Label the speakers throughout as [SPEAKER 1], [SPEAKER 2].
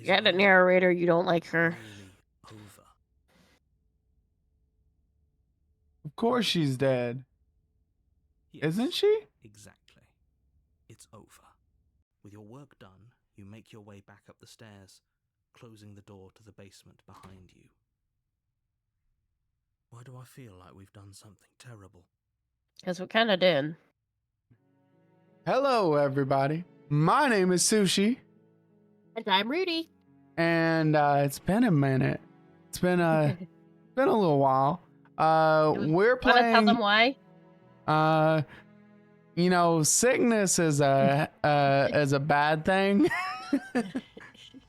[SPEAKER 1] Yeah, the narrator, you don't like her.
[SPEAKER 2] Really over?
[SPEAKER 3] Of course she's dead.
[SPEAKER 2] Yes,
[SPEAKER 3] Isn't she?
[SPEAKER 2] exactly. It's over. With your work done, you make your way back up the stairs, closing the door to the basement behind you. Why do I feel like we've done something terrible?
[SPEAKER 1] Because we kind of did.
[SPEAKER 3] Hello, everybody. My name is Sushi,
[SPEAKER 1] And I'm Rudy.
[SPEAKER 3] and it's been a minute. It's been a little while. We're
[SPEAKER 1] Want to tell them
[SPEAKER 3] playing.
[SPEAKER 1] why?
[SPEAKER 3] Sickness is a bad thing.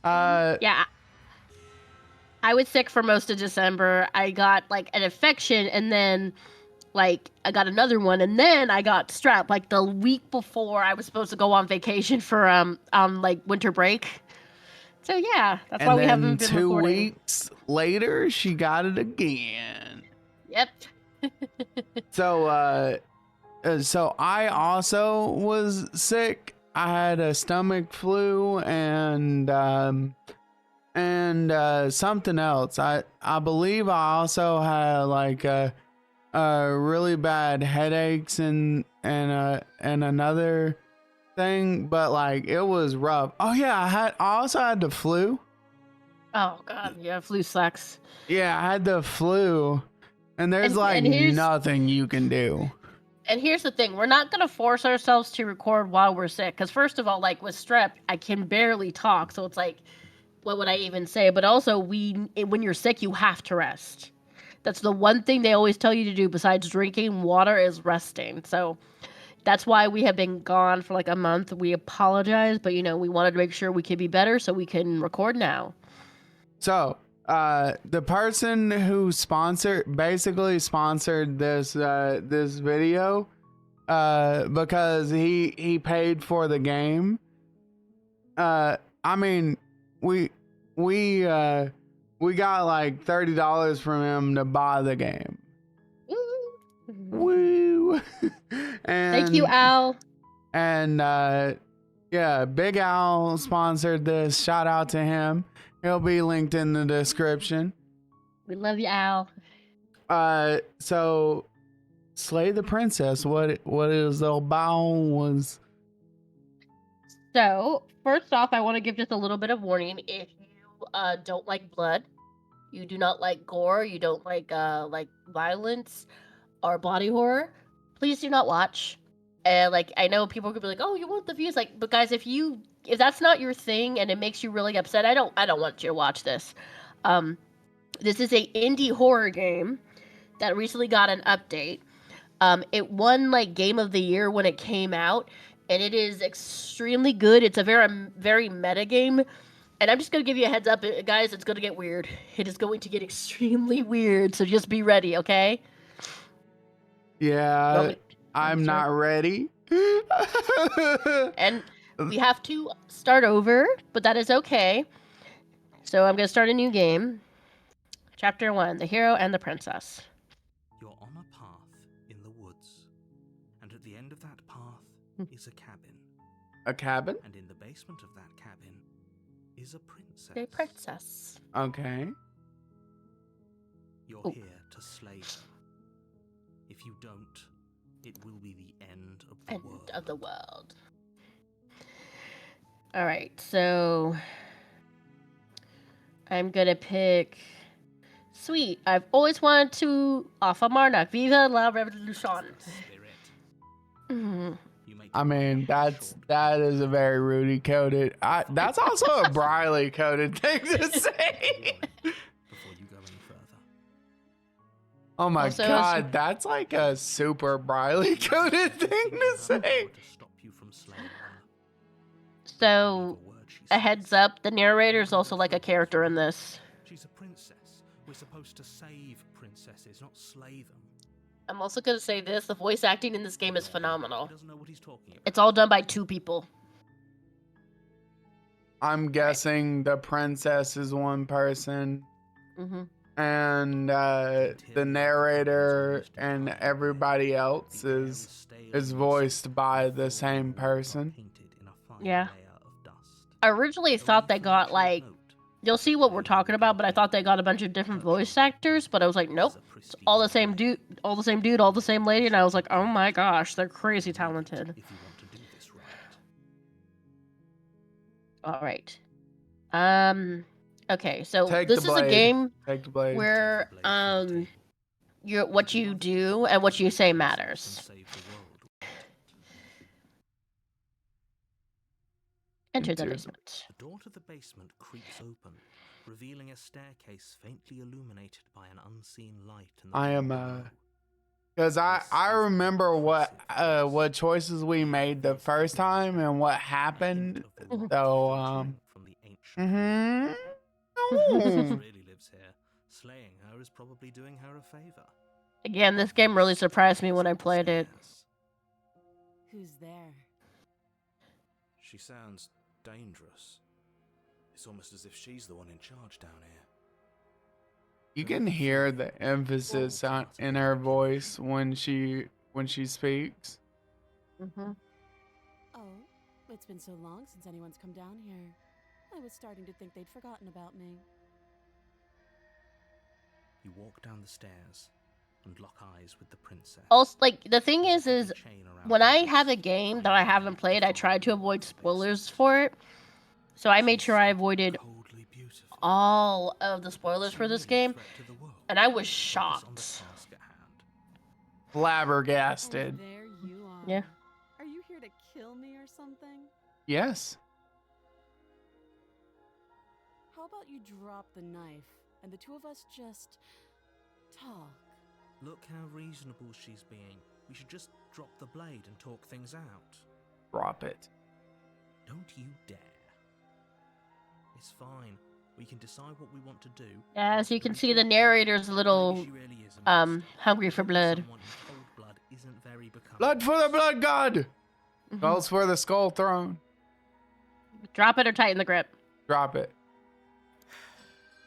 [SPEAKER 1] Yeah. I was sick for most of December. I got like an infection, and then like I got another one, and then I got strep like the week before I was supposed to go on vacation for like winter break. So yeah, that's
[SPEAKER 3] and
[SPEAKER 1] why we
[SPEAKER 3] then
[SPEAKER 1] haven't been
[SPEAKER 3] 2
[SPEAKER 1] recording.
[SPEAKER 3] weeks later, she got it again.
[SPEAKER 1] Yep.
[SPEAKER 3] So I also was sick. I had a stomach flu and something else. I believe I also had like a really bad headaches and another thing, but like it was rough. Oh yeah, I also had the flu.
[SPEAKER 1] Oh god, yeah, flu sucks.
[SPEAKER 3] Yeah, I had the flu, and there's nothing you can do.
[SPEAKER 1] And here's the thing, we're not gonna force ourselves to record while we're sick, because first of all, like with strep, I can barely talk, so it's like, what would I even say? But also, when you're sick, you have to rest. That's the one thing they always tell you to do besides drinking water is resting. So that's why we have been gone for like a month. We apologize, but we wanted to make sure we could be better so we can record now.
[SPEAKER 3] So, the person who basically sponsored this video, because he paid for the game. I mean, we got like $30 from him to buy the game. Woo! And
[SPEAKER 1] thank you, Al.
[SPEAKER 3] And yeah, Big Al sponsored this. Shout out to him. He'll be linked in the description.
[SPEAKER 1] We love you, Al.
[SPEAKER 3] So Slay the Princess. What is the bow was?
[SPEAKER 1] So first off, I want to give just a little bit of warning. If you don't like blood, you do not like gore, you don't like violence or body horror, please do not watch. And like I know people could be like, "Oh, you want the views?" But guys, if that's not your thing and it makes you really upset, I don't want you to watch this. This is a indie horror game that recently got an update. It won like Game of the Year when it came out, and it is extremely good. It's a very meta game. And I'm just going to give you a heads up, guys, it's going to get weird. It is going to get extremely weird, so just be ready, okay?
[SPEAKER 3] Yeah, I'm not ready.
[SPEAKER 1] And we have to start over, but that is okay. So I'm going to start a new game. Chapter 1, The Hero and the Princess.
[SPEAKER 2] You're on a path in the woods, and at the end of that path is a cabin.
[SPEAKER 3] A cabin?
[SPEAKER 2] And in the basement of that cabin is a princess.
[SPEAKER 1] A princess.
[SPEAKER 3] Okay.
[SPEAKER 2] You're here to slay her. If you don't, it will be the end of the world.
[SPEAKER 1] All right, so I'm gonna pick. Sweet. I've always wanted to offer Marnak. Viva la Revolution.
[SPEAKER 3] I mean, that is a very Rudy coded. That's also a Briley coded thing to say.
[SPEAKER 2] Before you go any further.
[SPEAKER 3] Oh my god, that's like a super Briley coded thing to say.
[SPEAKER 1] So, a heads up, the narrator is also like a character in this.
[SPEAKER 2] She's a princess. We're supposed to save princesses, not slay them.
[SPEAKER 1] I'm also going to say this, the voice acting in this game is phenomenal. It's all done by 2 people.
[SPEAKER 3] I'm guessing the princess is one person.
[SPEAKER 1] Mm-hmm.
[SPEAKER 3] And the narrator and everybody else is voiced by the same person.
[SPEAKER 1] Yeah. I originally thought they got like you'll see what we're talking about, but I thought they got a bunch of different voice actors, but I was like, nope, it's all the same dude, all the same lady, and I was like, oh my gosh, they're crazy talented.
[SPEAKER 2] If you want to do this right.
[SPEAKER 1] All right. Okay, so
[SPEAKER 3] Take
[SPEAKER 1] this
[SPEAKER 3] the
[SPEAKER 1] is a
[SPEAKER 3] blade.
[SPEAKER 1] game
[SPEAKER 3] Take the blade.
[SPEAKER 1] where
[SPEAKER 2] Take the blade from the table.
[SPEAKER 1] what you do and what you say
[SPEAKER 2] And
[SPEAKER 1] matters.
[SPEAKER 2] save the world with it.
[SPEAKER 1] Enter the
[SPEAKER 3] Enter the-
[SPEAKER 1] basement.
[SPEAKER 2] The door to the basement creaks open, revealing a staircase faintly illuminated by an unseen light in the
[SPEAKER 3] I am,
[SPEAKER 2] wall below.
[SPEAKER 3] Because I
[SPEAKER 2] This is
[SPEAKER 3] remember
[SPEAKER 2] an impressive
[SPEAKER 3] what choices we made the first time and what happened.
[SPEAKER 2] A hint of what
[SPEAKER 3] So
[SPEAKER 2] filtering from the ancient
[SPEAKER 3] mm-hmm.
[SPEAKER 2] Who
[SPEAKER 3] No.
[SPEAKER 2] really lives here. Slaying her is probably doing her a favor.
[SPEAKER 1] Again, this game really surprised me when I played it.
[SPEAKER 4] Who's there?
[SPEAKER 5] She sounds dangerous. It's almost as if she's the one in charge down here.
[SPEAKER 3] You can hear the emphasis in her voice when she speaks.
[SPEAKER 1] Mm-hmm.
[SPEAKER 4] Oh, it's been so long since anyone's come down here. I was starting to think they'd forgotten about me.
[SPEAKER 2] You walk down the stairs and lock eyes with the princess.
[SPEAKER 1] Also, like the thing is
[SPEAKER 2] The chain around
[SPEAKER 1] when
[SPEAKER 2] her
[SPEAKER 1] I
[SPEAKER 2] wrist
[SPEAKER 1] have a game that I haven't played, I try to avoid spoilers for it. So I made sure I avoided
[SPEAKER 5] Coldly beautiful.
[SPEAKER 1] all of the spoilers for this
[SPEAKER 5] Seemingly a
[SPEAKER 1] game,
[SPEAKER 5] threat to the world.
[SPEAKER 1] and I was
[SPEAKER 2] Focus on the
[SPEAKER 1] shocked.
[SPEAKER 2] task at hand.
[SPEAKER 3] Flabbergasted.
[SPEAKER 4] And there you are.
[SPEAKER 1] Yeah.
[SPEAKER 4] Are you here to kill me or something?
[SPEAKER 3] Yes.
[SPEAKER 4] How about you drop the knife and the two of us just talk?
[SPEAKER 2] Look how reasonable she's being. We should just drop the blade and talk things out.
[SPEAKER 3] Drop it.
[SPEAKER 2] Don't you dare. It's fine. We can decide what we want to do.
[SPEAKER 1] As you can
[SPEAKER 2] Very
[SPEAKER 1] see, the
[SPEAKER 2] shortly.
[SPEAKER 1] narrator's a little
[SPEAKER 2] Maybe she really is a monster.
[SPEAKER 1] hungry for
[SPEAKER 2] Killing
[SPEAKER 1] blood.
[SPEAKER 2] someone in cold blood isn't very becoming.
[SPEAKER 3] Blood for the blood god.
[SPEAKER 1] Mhm.
[SPEAKER 3] Calls for the skull throne.
[SPEAKER 1] Drop it or tighten the grip.
[SPEAKER 3] Drop it.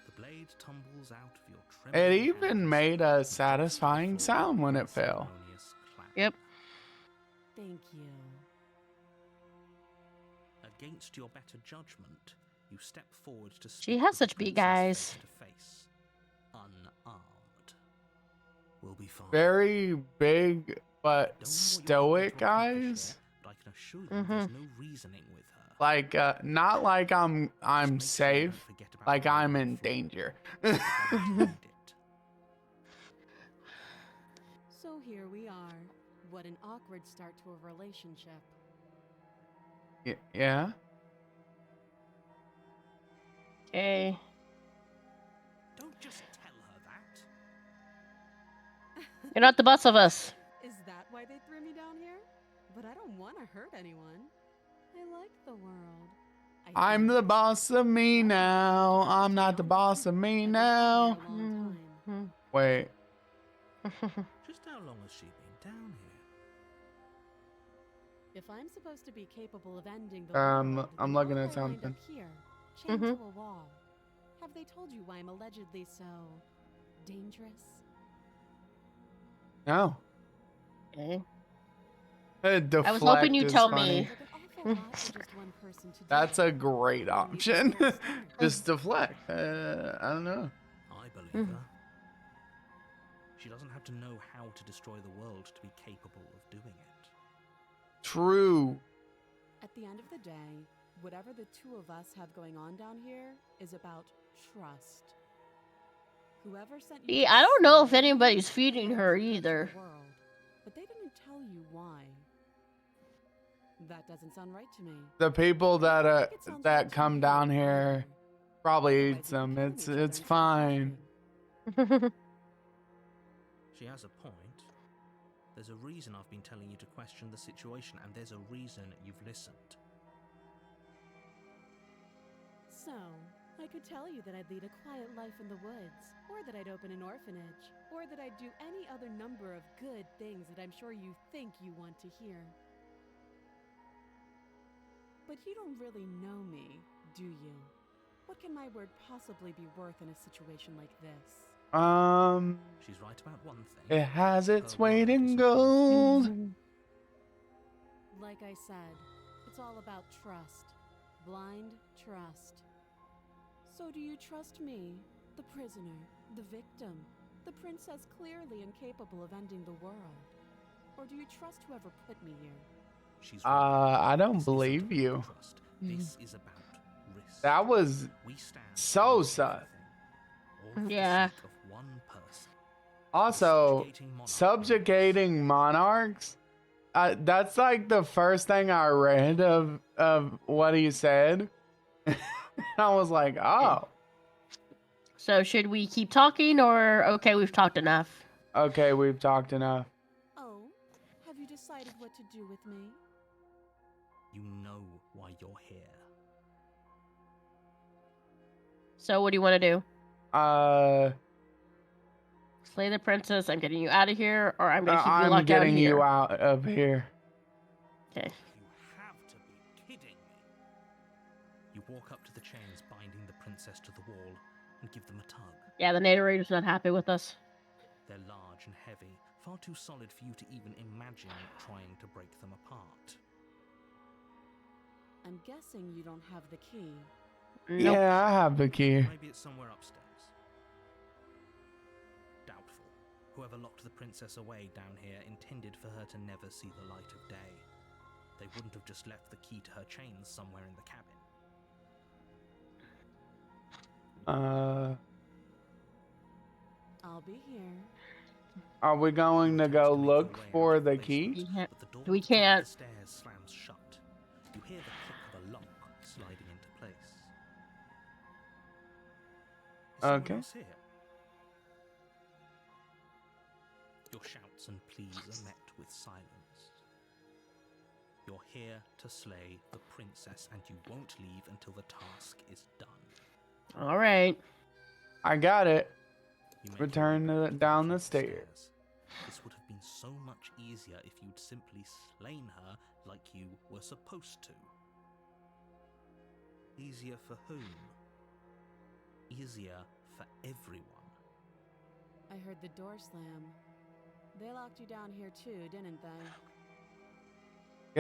[SPEAKER 2] The blade tumbles out of your
[SPEAKER 3] It
[SPEAKER 2] trembling
[SPEAKER 3] even
[SPEAKER 2] hands
[SPEAKER 3] made a
[SPEAKER 2] and
[SPEAKER 3] satisfying
[SPEAKER 2] falls
[SPEAKER 3] sound when
[SPEAKER 2] with
[SPEAKER 3] it
[SPEAKER 2] a
[SPEAKER 3] fell.
[SPEAKER 2] ceremonious clap.
[SPEAKER 1] Yep.
[SPEAKER 4] Thank you.
[SPEAKER 2] Against your better judgment, you step forward to
[SPEAKER 1] She
[SPEAKER 2] speak
[SPEAKER 1] has
[SPEAKER 2] with
[SPEAKER 1] such
[SPEAKER 2] the
[SPEAKER 1] big
[SPEAKER 2] princess
[SPEAKER 1] eyes.
[SPEAKER 2] face to face, unarmed. We'll be fine.
[SPEAKER 3] Very big but
[SPEAKER 2] Don't know what you're hoping
[SPEAKER 3] stoic
[SPEAKER 2] to accomplish
[SPEAKER 3] eyes.
[SPEAKER 2] here, but I can assure you
[SPEAKER 1] Mhm.
[SPEAKER 2] there's no reasoning with her.
[SPEAKER 3] Like not like I'm
[SPEAKER 2] Just make sure you don't
[SPEAKER 3] safe.
[SPEAKER 2] forget about
[SPEAKER 3] Like
[SPEAKER 2] the
[SPEAKER 3] I'm
[SPEAKER 2] blade
[SPEAKER 3] in
[SPEAKER 2] before
[SPEAKER 3] danger.
[SPEAKER 2] you need it.
[SPEAKER 4] So here we are. What an awkward start to a relationship.
[SPEAKER 3] Yeah.
[SPEAKER 1] Okay.
[SPEAKER 2] Don't just tell her that.
[SPEAKER 1] You're not the boss of us.
[SPEAKER 4] Is that why they threw me down here? But I don't want to hurt anyone. I like the world. I
[SPEAKER 3] I'm
[SPEAKER 4] think
[SPEAKER 3] the
[SPEAKER 4] it's
[SPEAKER 3] boss of me now. I'm not the boss of me now.
[SPEAKER 4] I've been here a long time.
[SPEAKER 3] Wait.
[SPEAKER 2] Just how long has she been down here?
[SPEAKER 4] If I'm supposed to be capable of ending the
[SPEAKER 3] I'm
[SPEAKER 4] world,
[SPEAKER 3] I'm
[SPEAKER 4] then
[SPEAKER 3] looking
[SPEAKER 4] why
[SPEAKER 3] at
[SPEAKER 4] do I wind
[SPEAKER 3] something.
[SPEAKER 4] up here, chained
[SPEAKER 1] Mhm.
[SPEAKER 4] to a wall. Have they told you why I'm allegedly so dangerous?
[SPEAKER 3] No.
[SPEAKER 1] Okay.
[SPEAKER 3] Deflect
[SPEAKER 1] was hoping you'd
[SPEAKER 3] is
[SPEAKER 1] tell
[SPEAKER 3] funny.
[SPEAKER 1] me.
[SPEAKER 4] Like an awful lot for just one person to do.
[SPEAKER 3] That's a great
[SPEAKER 4] Maybe
[SPEAKER 3] option.
[SPEAKER 4] it's just
[SPEAKER 3] Just deflect. I don't know.
[SPEAKER 2] I believe
[SPEAKER 1] Mhm.
[SPEAKER 2] her. She doesn't have to know how to destroy the world to be capable of doing it.
[SPEAKER 3] True.
[SPEAKER 4] At the end of the day, whatever the two of us have going on down here is about trust. Whoever sent you
[SPEAKER 1] See,
[SPEAKER 4] to
[SPEAKER 1] I don't know if
[SPEAKER 4] slay
[SPEAKER 1] anybody's
[SPEAKER 4] is
[SPEAKER 1] feeding
[SPEAKER 4] a
[SPEAKER 1] her
[SPEAKER 4] threat to the
[SPEAKER 1] either.
[SPEAKER 4] world, but they didn't tell you why. That doesn't sound right to me.
[SPEAKER 3] The people that
[SPEAKER 4] I think it sounds right
[SPEAKER 3] that
[SPEAKER 4] to
[SPEAKER 3] come
[SPEAKER 4] you
[SPEAKER 3] down
[SPEAKER 4] either.
[SPEAKER 3] here probably
[SPEAKER 4] Otherwise
[SPEAKER 3] eats
[SPEAKER 4] we'd be
[SPEAKER 3] them.
[SPEAKER 4] killing
[SPEAKER 3] It's
[SPEAKER 4] each other
[SPEAKER 3] it's
[SPEAKER 4] instead of
[SPEAKER 3] fine.
[SPEAKER 4] helping.
[SPEAKER 2] She has a point. There's a reason I've been telling you to question the situation, and there's a reason you've listened.
[SPEAKER 4] So, I could tell you that I'd lead a quiet life in the woods, or that I'd open an orphanage, or that I'd do any other number of good things that I'm sure you think you want to hear. But you don't really know me, do you? What can my word possibly be worth in a situation like this?
[SPEAKER 2] She's right about one thing.
[SPEAKER 3] It has its
[SPEAKER 2] Her
[SPEAKER 3] weight
[SPEAKER 2] word
[SPEAKER 3] in
[SPEAKER 2] isn't
[SPEAKER 3] gold.
[SPEAKER 4] Like I said, it's all about trust. Blind trust. So do you trust me, the prisoner, the victim, the princess clearly incapable of ending the world? Or do you trust whoever put me here?
[SPEAKER 2] She's right.
[SPEAKER 3] I don't
[SPEAKER 2] This isn't
[SPEAKER 3] believe
[SPEAKER 2] about
[SPEAKER 3] you.
[SPEAKER 2] trust. This is about risk.
[SPEAKER 3] That was
[SPEAKER 2] We stand
[SPEAKER 3] so
[SPEAKER 2] to lose
[SPEAKER 3] sus.
[SPEAKER 2] everything, all for
[SPEAKER 1] Yeah.
[SPEAKER 2] the sake of one person.
[SPEAKER 3] Also,
[SPEAKER 2] Subjugating monarch
[SPEAKER 3] subjugating monarchs. That's like the first thing I read of what he said. I was like, oh,
[SPEAKER 1] So should we keep talking, or okay, we've talked enough?
[SPEAKER 3] okay, we've talked enough.
[SPEAKER 4] Oh, have you decided what to do with me?
[SPEAKER 2] You know why you're here.
[SPEAKER 1] So what do you want to do?
[SPEAKER 3] Uh,
[SPEAKER 1] Slay the princess. I'm getting you out of here, or I'm gonna keep you
[SPEAKER 3] I'm
[SPEAKER 1] locked down
[SPEAKER 3] getting
[SPEAKER 1] here.
[SPEAKER 3] you out of here.
[SPEAKER 1] Okay.
[SPEAKER 2] You have to be kidding me. You walk up to the chains binding the princess to the wall and give them a tug.
[SPEAKER 1] Yeah, the narrator's not happy with us.
[SPEAKER 2] They're large and heavy, far too solid for you to even imagine trying to break them apart.
[SPEAKER 4] I'm guessing you don't have the key.
[SPEAKER 1] Nope.
[SPEAKER 3] Yeah, I have the key.
[SPEAKER 2] Maybe it's somewhere upstairs. Doubtful. Whoever locked the princess away down here intended for her to never see the light of day. They wouldn't have just left the key to her chains somewhere in the cabin.
[SPEAKER 4] I'll be here.
[SPEAKER 3] Are we going to go look for the key?
[SPEAKER 1] We can't-
[SPEAKER 2] But the door
[SPEAKER 1] we
[SPEAKER 2] at the top of
[SPEAKER 1] can't.
[SPEAKER 2] the stairs slams shut. You hear the click of a lock sliding into place. Is someone
[SPEAKER 3] Okay.
[SPEAKER 2] else here? Your shouts and pleas are met with silence. You're here to slay the princess, and you won't leave until the task is done.
[SPEAKER 1] All right.
[SPEAKER 3] I got it.
[SPEAKER 2] You make
[SPEAKER 3] Return
[SPEAKER 2] your way
[SPEAKER 3] to-
[SPEAKER 2] back
[SPEAKER 3] down
[SPEAKER 2] to
[SPEAKER 3] the stairs.
[SPEAKER 2] This would have been so much easier if you'd simply slain her like you were supposed to. Easier for whom? Easier for everyone.
[SPEAKER 4] I heard the door slam. They locked you down here too, didn't they?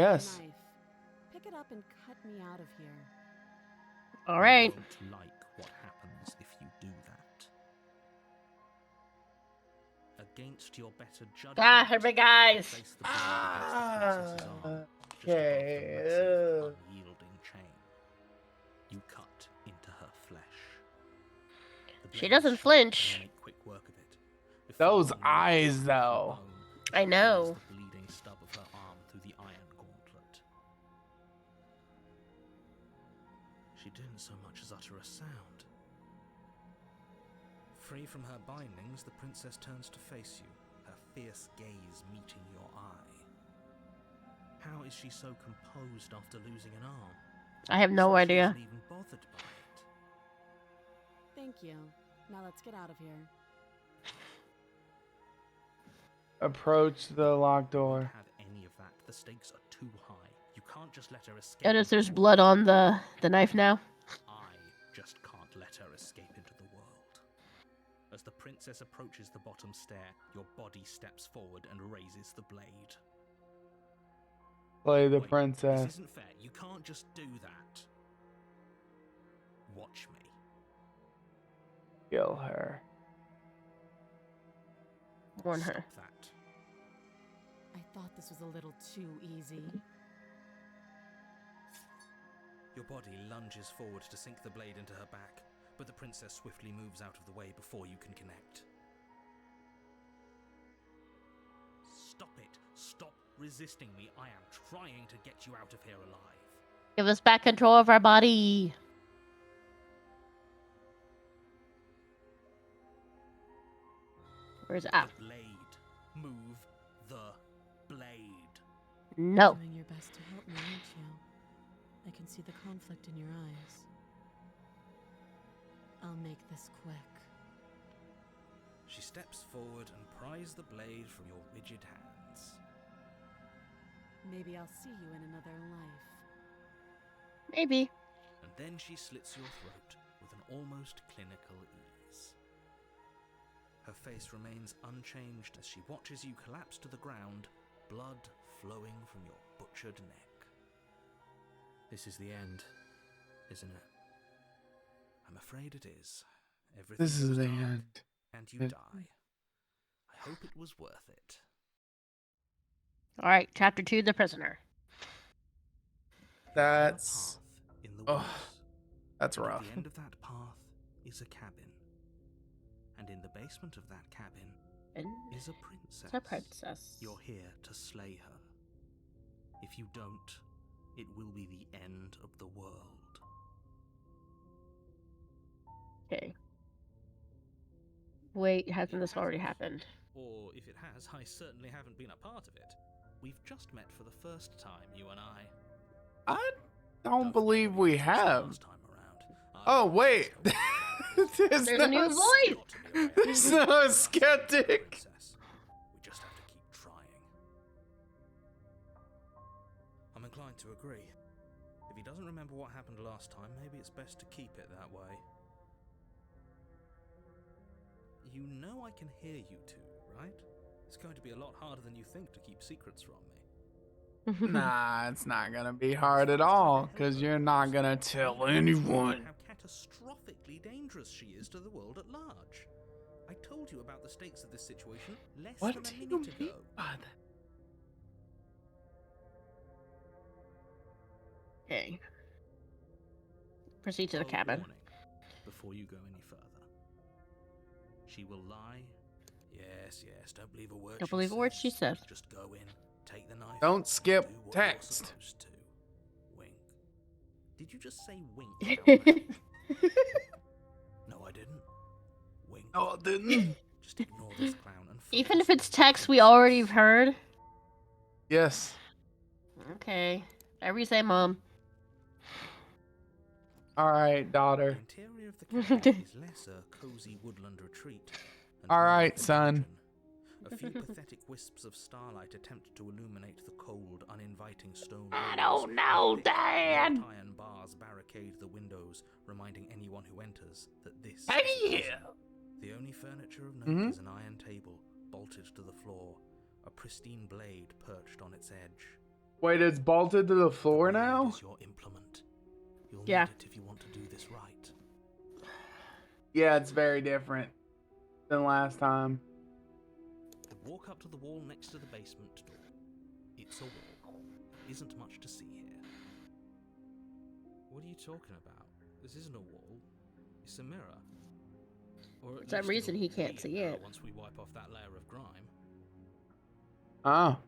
[SPEAKER 3] Yes.
[SPEAKER 4] Knife. Pick it up and cut me out of here.
[SPEAKER 1] All right.
[SPEAKER 2] You won't like what happens if you do that. Against your better judgment.
[SPEAKER 1] Ah, here we guys.
[SPEAKER 2] Place the blade against the princess's arm, just above the
[SPEAKER 3] okay,
[SPEAKER 2] massive, unyielding chain. You cut into her flesh. The
[SPEAKER 1] She
[SPEAKER 2] blade
[SPEAKER 1] doesn't
[SPEAKER 2] is sharp,
[SPEAKER 1] flinch.
[SPEAKER 2] and you make quick work of it. Before
[SPEAKER 3] Those
[SPEAKER 2] long, you
[SPEAKER 3] eyes,
[SPEAKER 2] cut
[SPEAKER 3] though.
[SPEAKER 2] the bone,
[SPEAKER 1] I
[SPEAKER 2] and
[SPEAKER 1] know.
[SPEAKER 2] pierce the bleeding stub of her arm through the iron gauntlet. She didn't so much as utter a sound. Free from her bindings, the princess turns to face you, her fierce gaze meeting your eye. How is she so composed after losing an arm?
[SPEAKER 1] I have no
[SPEAKER 2] It's like she
[SPEAKER 1] idea.
[SPEAKER 2] isn't even bothered by it.
[SPEAKER 4] Thank you. Now let's get out of here.
[SPEAKER 3] Approach the locked
[SPEAKER 2] You
[SPEAKER 3] door.
[SPEAKER 2] won't have any of that. The stakes are too high. You can't just let her escape.
[SPEAKER 1] Notice
[SPEAKER 2] into
[SPEAKER 1] there's
[SPEAKER 2] the
[SPEAKER 1] blood
[SPEAKER 2] world.
[SPEAKER 1] on the knife now.
[SPEAKER 2] I just can't let her escape into the world. As the princess approaches the bottom stair, your body steps forward and raises the blade.
[SPEAKER 3] Play the
[SPEAKER 2] Wait,
[SPEAKER 3] princess.
[SPEAKER 2] This isn't fair. You can't just do that. Watch me.
[SPEAKER 3] Kill her.
[SPEAKER 1] Warn her.
[SPEAKER 2] Stop that.
[SPEAKER 4] I thought this was a little too easy.
[SPEAKER 2] Your body lunges forward to sink the blade into her back, but the princess swiftly moves out of the way before you can connect. Stop it. Stop resisting me. I am trying to get you out of here alive.
[SPEAKER 1] Give us back control of our body. Where's ah?
[SPEAKER 2] The blade. Move the blade.
[SPEAKER 1] No.
[SPEAKER 4] Doing your best to help me, aren't you? I can see the conflict in your eyes. I'll make this quick.
[SPEAKER 2] She steps forward and pries the blade from your rigid hands.
[SPEAKER 4] Maybe I'll see you in another life.
[SPEAKER 1] Maybe.
[SPEAKER 2] And then she slits your throat with an almost clinical ease. Her face remains unchanged as she watches you collapse to the ground, blood flowing from your butchered neck. This is the end, isn't it? I'm afraid it is. Everything
[SPEAKER 3] This is
[SPEAKER 2] goes
[SPEAKER 3] the
[SPEAKER 2] dark,
[SPEAKER 3] end.
[SPEAKER 2] and you
[SPEAKER 3] It-
[SPEAKER 2] die. I hope it was worth it.
[SPEAKER 1] All right, chapter 2, The Prisoner.
[SPEAKER 3] That's
[SPEAKER 2] On a path in the
[SPEAKER 3] ugh,
[SPEAKER 2] woods.
[SPEAKER 3] that's
[SPEAKER 2] And
[SPEAKER 3] rough.
[SPEAKER 2] At the end of that path is a cabin. And in the basement of that cabin
[SPEAKER 1] And
[SPEAKER 2] is a princess.
[SPEAKER 1] it's a princess.
[SPEAKER 2] You're here to slay her. If you don't, it will be the end of the world.
[SPEAKER 1] Okay. Wait, hasn't this already happened?
[SPEAKER 2] Or if it has, I certainly haven't been a part of it. We've just met for the first time, you and I.
[SPEAKER 3] I don't
[SPEAKER 2] forget
[SPEAKER 3] believe
[SPEAKER 2] what you
[SPEAKER 3] we
[SPEAKER 2] told us
[SPEAKER 3] have.
[SPEAKER 2] last time around. I
[SPEAKER 3] Oh
[SPEAKER 2] was
[SPEAKER 3] wait,
[SPEAKER 2] just
[SPEAKER 3] there's
[SPEAKER 1] There's a new
[SPEAKER 3] no,
[SPEAKER 1] voice!
[SPEAKER 2] got to be a way out.
[SPEAKER 3] there's no
[SPEAKER 2] For us,
[SPEAKER 3] skeptic.
[SPEAKER 2] princess. We just have to keep trying. I'm inclined to agree. If he doesn't remember what happened last time, maybe it's best to keep it that way. You know I can hear you two, right? It's going to be a lot harder than you think to keep secrets from me.
[SPEAKER 3] Nah, it's not gonna be hard at all, cause you're not gonna tell anyone.
[SPEAKER 2] How catastrophically dangerous she is to the world at large. I told you about the stakes of this situation less
[SPEAKER 3] What
[SPEAKER 2] than
[SPEAKER 3] do
[SPEAKER 2] a
[SPEAKER 3] you
[SPEAKER 2] minute
[SPEAKER 3] mean
[SPEAKER 2] ago.
[SPEAKER 3] by that?
[SPEAKER 1] Okay. Proceed to the
[SPEAKER 2] Oh,
[SPEAKER 1] cabin.
[SPEAKER 2] warning, before you go any further. She will lie. Yes, don't believe a word.
[SPEAKER 1] Don't believe a word she says.
[SPEAKER 2] Just go in, take the knife.
[SPEAKER 3] Don't skip
[SPEAKER 2] do what
[SPEAKER 3] text.
[SPEAKER 2] You're supposed to. Wink. Did you just say wink? out loud? No, I didn't. Wink.
[SPEAKER 3] No, I didn't.
[SPEAKER 2] Just ignore this clown and
[SPEAKER 1] Even if
[SPEAKER 2] focus
[SPEAKER 1] it's
[SPEAKER 2] on the
[SPEAKER 1] text we already
[SPEAKER 2] princess.
[SPEAKER 1] heard.
[SPEAKER 3] Yes.
[SPEAKER 1] Okay. Whatever you say, Mom.
[SPEAKER 3] All right,
[SPEAKER 2] The
[SPEAKER 3] daughter.
[SPEAKER 2] interior of the cabin is less a cozy woodland retreat. and
[SPEAKER 3] All
[SPEAKER 2] more
[SPEAKER 3] right,
[SPEAKER 2] of a
[SPEAKER 3] son.
[SPEAKER 2] dungeon. A few pathetic wisps of starlight attempt to illuminate the cold, uninviting stone
[SPEAKER 1] I
[SPEAKER 2] walls.
[SPEAKER 1] don't know,
[SPEAKER 2] Thick,
[SPEAKER 1] Dad.
[SPEAKER 2] wrought iron bars barricade the windows, reminding anyone who enters that this is a
[SPEAKER 3] Hey.
[SPEAKER 2] prison. The only furniture of note
[SPEAKER 3] Mhm.
[SPEAKER 2] is an iron table, bolted to the floor, a pristine blade perched on its edge.
[SPEAKER 3] Wait, it's bolted to the floor
[SPEAKER 2] The blade
[SPEAKER 3] now?
[SPEAKER 2] is your implement. You'll
[SPEAKER 1] Yeah.
[SPEAKER 2] need it if you want to do this right.
[SPEAKER 3] Yeah, it's very different than last time.
[SPEAKER 2] Walk up to the wall next to the basement door. It's a wall. There isn't much to see here. What are you talking about? This isn't a wall. It's a mirror. Or
[SPEAKER 1] For some reason, he can't see it.
[SPEAKER 2] Once we wipe off that layer of grime.
[SPEAKER 3] Oh.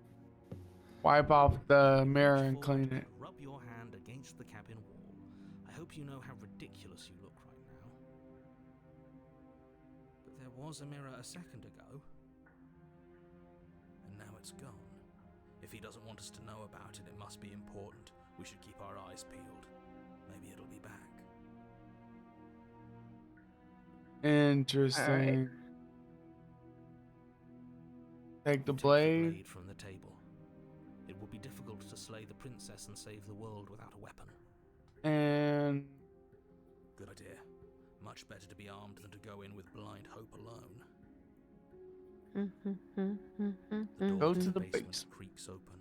[SPEAKER 3] Wipe off the mirror
[SPEAKER 2] Reach
[SPEAKER 3] and
[SPEAKER 2] forward
[SPEAKER 3] clean it.
[SPEAKER 2] and rub your hand against the cabin wall. I hope you know how ridiculous you look right now. But there was a mirror a second ago. And now it's gone. If he doesn't want us to know about it, it must be important. We should keep our eyes peeled. Maybe it'll be back.
[SPEAKER 3] Interesting. Take the
[SPEAKER 2] Take
[SPEAKER 3] blade.
[SPEAKER 2] from the table. It will be difficult to slay the princess and save the world without a weapon.
[SPEAKER 3] And
[SPEAKER 2] Good idea. Much better to be armed than to go in with blind hope alone. The door
[SPEAKER 3] Go to the
[SPEAKER 2] basement
[SPEAKER 3] basement.
[SPEAKER 2] creaks open,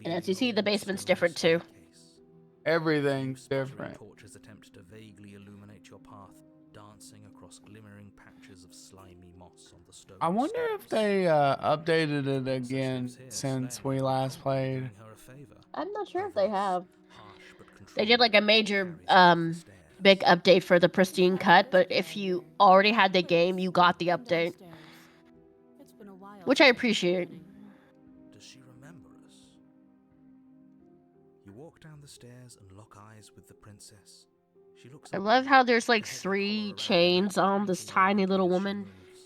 [SPEAKER 1] And as you
[SPEAKER 2] revealing
[SPEAKER 1] see,
[SPEAKER 2] a
[SPEAKER 1] the
[SPEAKER 2] old
[SPEAKER 1] basement's
[SPEAKER 2] stone
[SPEAKER 1] different too.
[SPEAKER 2] staircase.
[SPEAKER 3] everything's
[SPEAKER 2] Sputtering
[SPEAKER 3] different.
[SPEAKER 2] Torches attempt to vaguely illuminate your path, dancing across glimmering patches of slimy moss on the stone.
[SPEAKER 3] I wonder if
[SPEAKER 2] steps.
[SPEAKER 3] they updated it
[SPEAKER 2] Princess
[SPEAKER 3] again
[SPEAKER 2] lives here,
[SPEAKER 3] since
[SPEAKER 2] slaying
[SPEAKER 3] we
[SPEAKER 2] her,
[SPEAKER 3] last
[SPEAKER 2] probably
[SPEAKER 3] played.
[SPEAKER 2] doing her a favor.
[SPEAKER 1] I'm not sure
[SPEAKER 2] Her
[SPEAKER 1] if they
[SPEAKER 2] voice,
[SPEAKER 1] have.
[SPEAKER 2] harsh but
[SPEAKER 1] They did like a
[SPEAKER 2] controlled,
[SPEAKER 1] major
[SPEAKER 2] carries up the stairs.
[SPEAKER 1] big update for the pristine cut, but if you already had the game, you got the update,
[SPEAKER 4] It's been a while
[SPEAKER 1] which I
[SPEAKER 4] since I've been
[SPEAKER 1] appreciate.
[SPEAKER 4] running.
[SPEAKER 2] Does she remember us? You walk down the stairs and lock eyes with the princess. She looks
[SPEAKER 1] I
[SPEAKER 2] up
[SPEAKER 1] love
[SPEAKER 2] at
[SPEAKER 1] how
[SPEAKER 2] you,
[SPEAKER 1] there's like
[SPEAKER 2] the heavy
[SPEAKER 1] 3
[SPEAKER 2] collar around her
[SPEAKER 1] chains
[SPEAKER 2] neck
[SPEAKER 1] on this
[SPEAKER 2] creaking
[SPEAKER 1] tiny
[SPEAKER 2] loudly
[SPEAKER 1] little
[SPEAKER 2] as she
[SPEAKER 1] woman.
[SPEAKER 2] moves.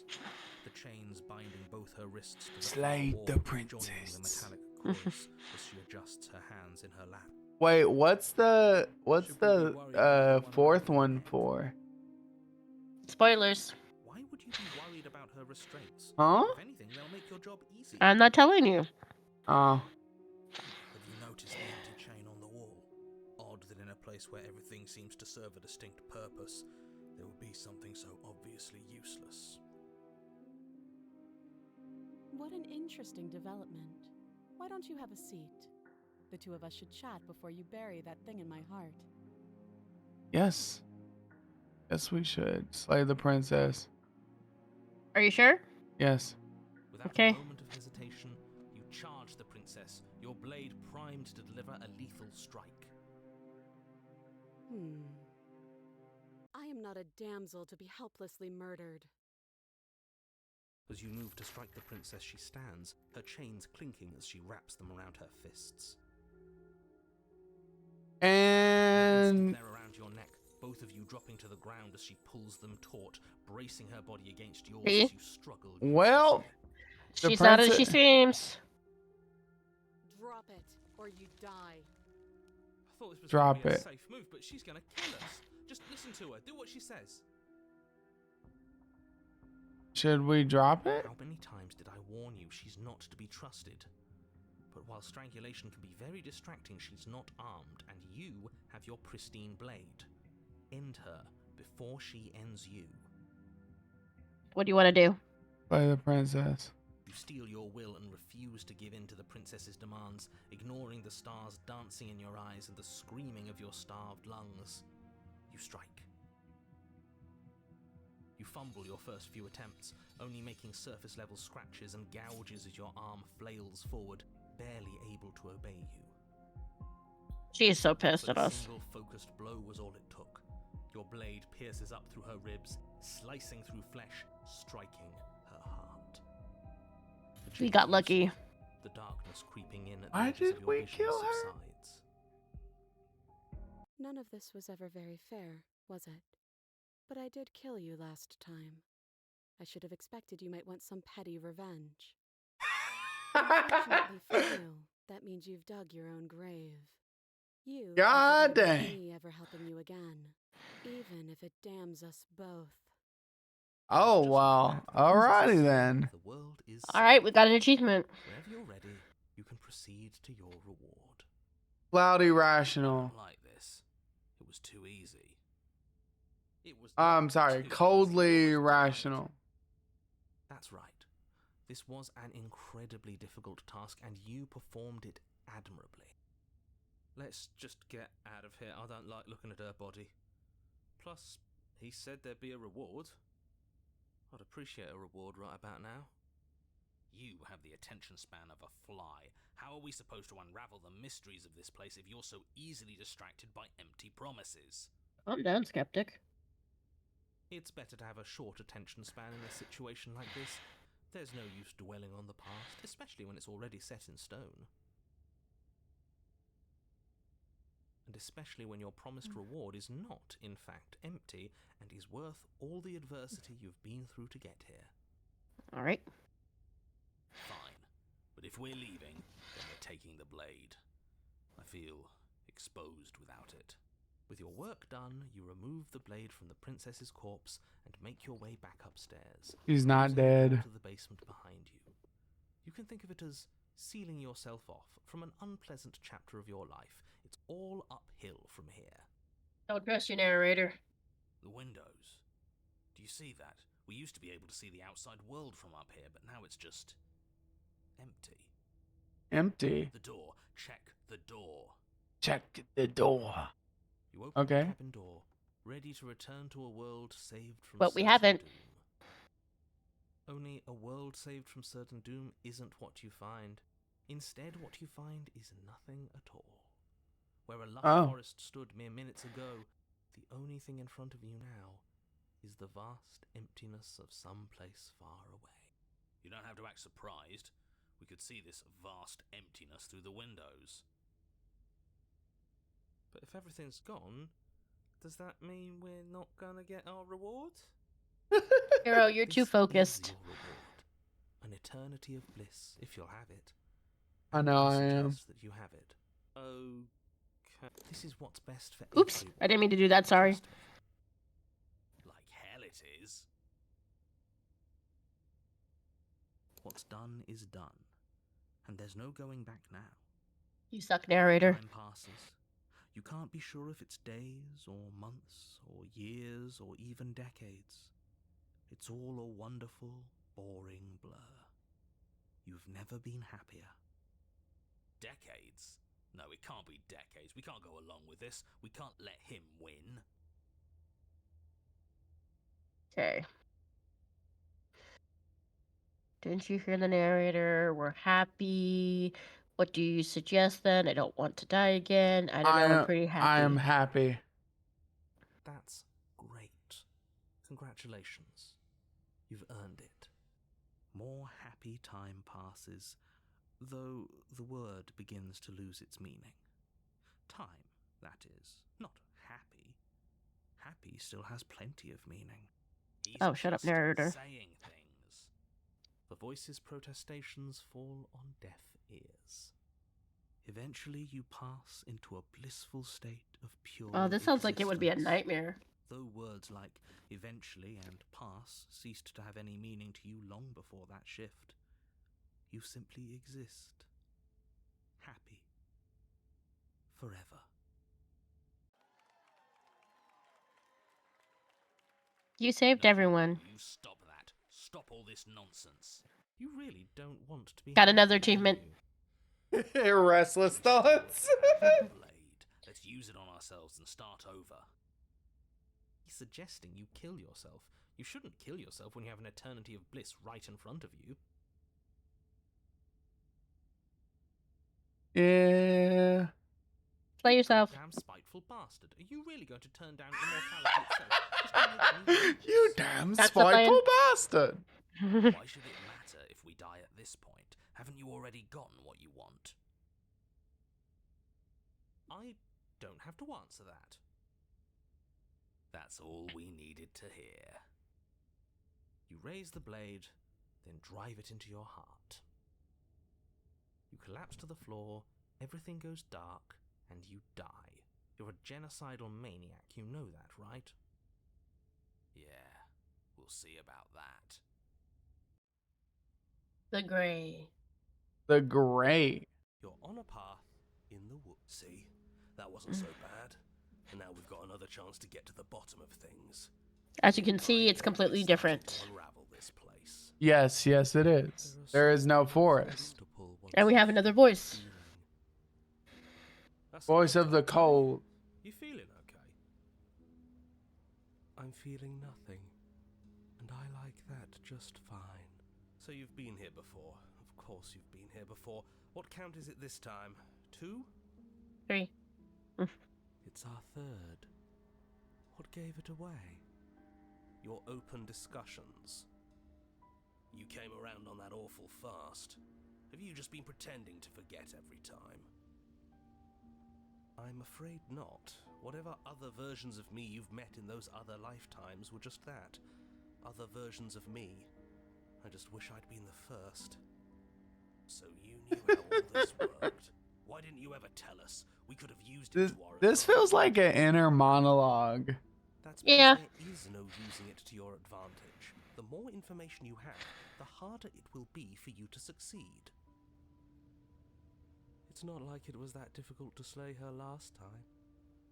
[SPEAKER 2] The chains binding both her wrists to the far
[SPEAKER 3] Slay
[SPEAKER 2] wall,
[SPEAKER 3] the
[SPEAKER 2] joining
[SPEAKER 3] princess.
[SPEAKER 2] the metallic cords as she adjusts her hands in her lap.
[SPEAKER 3] Wait, what's the
[SPEAKER 2] Should we be worried about one
[SPEAKER 3] fourth
[SPEAKER 2] or
[SPEAKER 3] one
[SPEAKER 2] another?
[SPEAKER 3] for?
[SPEAKER 1] Spoilers.
[SPEAKER 2] Why would you be worried about her restraints?
[SPEAKER 3] Huh?
[SPEAKER 2] If anything, they'll make your job easier.
[SPEAKER 1] I'm not telling you.
[SPEAKER 3] Oh,
[SPEAKER 2] Have you noticed the empty chain on the wall? Odd that in a place where everything seems to serve a distinct purpose, there would be something so obviously useless.
[SPEAKER 4] What an interesting development. Why don't you have a seat? The two of us should chat before you bury that thing in my heart.
[SPEAKER 3] yes. Yes, we should slay the princess.
[SPEAKER 1] Are you sure?
[SPEAKER 3] Yes.
[SPEAKER 2] Without
[SPEAKER 1] Okay.
[SPEAKER 2] a moment of hesitation, you charge the princess, your blade primed to deliver a lethal strike.
[SPEAKER 4] I am not a damsel to be helplessly murdered.
[SPEAKER 2] As you move to strike the princess, she stands, her chains clinking as she wraps them around her fists.
[SPEAKER 3] And
[SPEAKER 2] They're around your neck, both of you dropping to the ground as she pulls them taut, bracing her body against yours
[SPEAKER 1] See?
[SPEAKER 2] as you struggle.
[SPEAKER 3] well,
[SPEAKER 2] uselessly.
[SPEAKER 3] The
[SPEAKER 1] She's not as she
[SPEAKER 3] princess-
[SPEAKER 1] seems.
[SPEAKER 4] Drop it, or you die.
[SPEAKER 2] I thought this was
[SPEAKER 3] Drop
[SPEAKER 2] gonna be
[SPEAKER 3] it.
[SPEAKER 2] a safe move, but she's gonna kill us. Just listen to her. Do what she says.
[SPEAKER 3] should we drop it?
[SPEAKER 2] How many times did I warn you she's not to be trusted? But while strangulation can be very distracting, she's not armed, and you have your pristine blade. End her before she ends you.
[SPEAKER 1] What do you want to do?
[SPEAKER 3] Slay the princess.
[SPEAKER 2] You steel your will and refuse to give in to the princess's demands, ignoring the stars dancing in your eyes and the screaming of your starved lungs. You strike. You fumble your first few attempts, only making surface-level scratches and gouges as your arm flails forward, barely able to obey you.
[SPEAKER 1] She is so pissed
[SPEAKER 2] But
[SPEAKER 1] at
[SPEAKER 2] a
[SPEAKER 1] us.
[SPEAKER 2] single focused blow was all it took. Your blade pierces up through her ribs, slicing through flesh, striking her heart. The
[SPEAKER 1] We
[SPEAKER 2] chains
[SPEAKER 1] got lucky.
[SPEAKER 2] loosen, the darkness creeping in at the
[SPEAKER 3] Why
[SPEAKER 2] edges of
[SPEAKER 3] did
[SPEAKER 2] your
[SPEAKER 3] we
[SPEAKER 2] vision
[SPEAKER 3] kill her?
[SPEAKER 2] subsides.
[SPEAKER 4] None of this was ever very fair, was it? But I did kill you last time. I should have expected you might want some petty revenge. Fortunately for you, that means you've dug your own grave. You
[SPEAKER 3] God
[SPEAKER 4] can forget about
[SPEAKER 3] dang.
[SPEAKER 4] me ever helping you again, even if it damns us both.
[SPEAKER 3] Oh
[SPEAKER 2] Just
[SPEAKER 3] well.
[SPEAKER 2] like that, the princess
[SPEAKER 3] Alrighty
[SPEAKER 2] is
[SPEAKER 3] then.
[SPEAKER 2] saved, the world is
[SPEAKER 1] All right, we
[SPEAKER 2] saved.
[SPEAKER 1] got an achievement.
[SPEAKER 2] Whenever you're ready, you can proceed to your reward.
[SPEAKER 3] Cloudy rational.
[SPEAKER 2] Not like this. It was too easy. It was
[SPEAKER 3] I'm
[SPEAKER 2] not
[SPEAKER 3] sorry,
[SPEAKER 2] too
[SPEAKER 3] coldly
[SPEAKER 2] easy, it was
[SPEAKER 3] rational.
[SPEAKER 2] That's right. This was an incredibly difficult task, and you performed it admirably. Let's just get out of here. I don't like looking at her body. Plus, he said there'd be a reward. I'd appreciate a reward right about now. You have the attention span of a fly. How are we supposed to unravel the mysteries of this place if you're so easily distracted by empty promises?
[SPEAKER 1] Calm down, skeptic.
[SPEAKER 2] It's better to have a short attention span in a situation like this. There's no use dwelling on the past, especially when it's already set in stone. And especially when your promised reward is not, in fact, empty and is worth all the adversity you've been through to get here.
[SPEAKER 1] All right.
[SPEAKER 2] Fine. But if we're leaving, then we're taking the blade. I feel exposed without it. With your work done, you remove the blade from the princess's corpse and make your way back upstairs.
[SPEAKER 3] She's not
[SPEAKER 2] closing the door
[SPEAKER 3] dead.
[SPEAKER 2] to the basement behind you. You can think of it as sealing yourself off from an unpleasant chapter of your life. It's all uphill from here.
[SPEAKER 1] Don't trust your narrator.
[SPEAKER 2] The windows. Do you see that? We used to be able to see the outside world from up here, but now it's just empty.
[SPEAKER 3] Empty.
[SPEAKER 2] The door. Check the door.
[SPEAKER 3] Check the door.
[SPEAKER 2] You open
[SPEAKER 3] Okay.
[SPEAKER 2] the cabin door, ready to return to a world saved from
[SPEAKER 1] But we
[SPEAKER 2] certain
[SPEAKER 1] haven't.
[SPEAKER 2] doom. Only a world saved from certain doom isn't what you find. Instead, what you find is nothing at all. Where a lush
[SPEAKER 3] Oh.
[SPEAKER 2] forest stood mere minutes ago, the only thing in front of you now is the vast emptiness of some place far away. You don't have to act surprised. We could see this vast emptiness through the windows. But if everything's gone, does that mean we're not gonna get our reward?
[SPEAKER 1] Hero, you're
[SPEAKER 2] This
[SPEAKER 1] too
[SPEAKER 2] is
[SPEAKER 1] focused.
[SPEAKER 2] your reward. An eternity of bliss, if you'll have it.
[SPEAKER 3] I know I
[SPEAKER 2] I
[SPEAKER 3] am.
[SPEAKER 2] suggest that you have it. Okay. This is what's best for
[SPEAKER 1] Oops,
[SPEAKER 2] everyone.
[SPEAKER 1] I didn't mean to do that, sorry.
[SPEAKER 2] Trust me. Like hell it is. What's done is done. And there's no going back now.
[SPEAKER 1] You suck, narrator.
[SPEAKER 2] Time passes. You can't be sure if it's days or months or years or even decades. It's all a wonderful, boring blur. You've never been happier. Decades? No, it can't be decades. We can't go along with this. We can't let him win.
[SPEAKER 1] Okay. Didn't you hear the narrator? We're happy. What do you suggest then? I don't want to die again. I don't know. I'm pretty happy.
[SPEAKER 3] I am happy.
[SPEAKER 2] That's great. Congratulations. You've earned it. More happy time passes, though the word begins to lose its meaning. Time, that is, not happy. Happy still has plenty of meaning. He's
[SPEAKER 1] Oh, shut up,
[SPEAKER 2] just
[SPEAKER 1] narrator.
[SPEAKER 2] saying things. The voice's protestations fall on deaf ears. Eventually you pass into a blissful state of pure
[SPEAKER 1] Oh, this sounds like it would be a
[SPEAKER 2] existence.
[SPEAKER 1] nightmare.
[SPEAKER 2] Though words like eventually and pass ceased to have any meaning to you long before that shift, you simply exist. Happy. Forever.
[SPEAKER 1] You saved
[SPEAKER 2] No,
[SPEAKER 1] everyone.
[SPEAKER 2] You stop that. Stop all this nonsense. You really don't want to be
[SPEAKER 1] Got
[SPEAKER 2] happy,
[SPEAKER 1] another
[SPEAKER 2] do
[SPEAKER 1] achievement.
[SPEAKER 2] you?
[SPEAKER 3] Restless thoughts.
[SPEAKER 2] Blade. Let's use it on ourselves and start over. He's suggesting you kill yourself. You shouldn't kill yourself when you have an eternity of bliss right in front of you.
[SPEAKER 3] Yeah.
[SPEAKER 1] Play yourself.
[SPEAKER 2] Damn spiteful bastard. Are you really going to turn down immortality itself? Just to make me
[SPEAKER 3] You
[SPEAKER 2] jealous?
[SPEAKER 3] damn
[SPEAKER 1] That's the plan.
[SPEAKER 3] spiteful bastard.
[SPEAKER 2] Why should it matter if we die at this point? Haven't you already gotten what you want? I don't have to answer that. That's all we needed to hear. You raise the blade, then drive it into your heart. You collapse to the floor, everything goes dark, and you die. You're a genocidal maniac, you know that, right? Yeah, we'll see about that.
[SPEAKER 1] The gray.
[SPEAKER 3] The gray.
[SPEAKER 5] You're on a path in the woods. See, that wasn't so bad. And now we've got another chance to get to the bottom of things.
[SPEAKER 1] As you can see, it's completely different.
[SPEAKER 5] Unravel this place.
[SPEAKER 3] Yes, yes, it is. There is no forest.
[SPEAKER 1] And we have another voice.
[SPEAKER 3] Voice of the cold.
[SPEAKER 5] You feeling okay? I'm feeling nothing. And I like that just fine. So you've been here before. Of course you've been here before. What count is it this time? 2?
[SPEAKER 1] 3.
[SPEAKER 5] It's our third. What gave it away? Your open discussions. You came around on that awful fast. Have you just been pretending to forget every time? I'm afraid not. Whatever other versions of me you've met in those other lifetimes were just that. Other versions of me. I just wish I'd been the first. So you knew how all this worked. Why didn't you ever tell us? We could have used it to our
[SPEAKER 3] This feels like an inner monologue.
[SPEAKER 5] That's because
[SPEAKER 1] Yeah.
[SPEAKER 5] there is no using it to your advantage. The more information you have, the harder it will be for you to succeed. It's not like it was that difficult to slay her last time.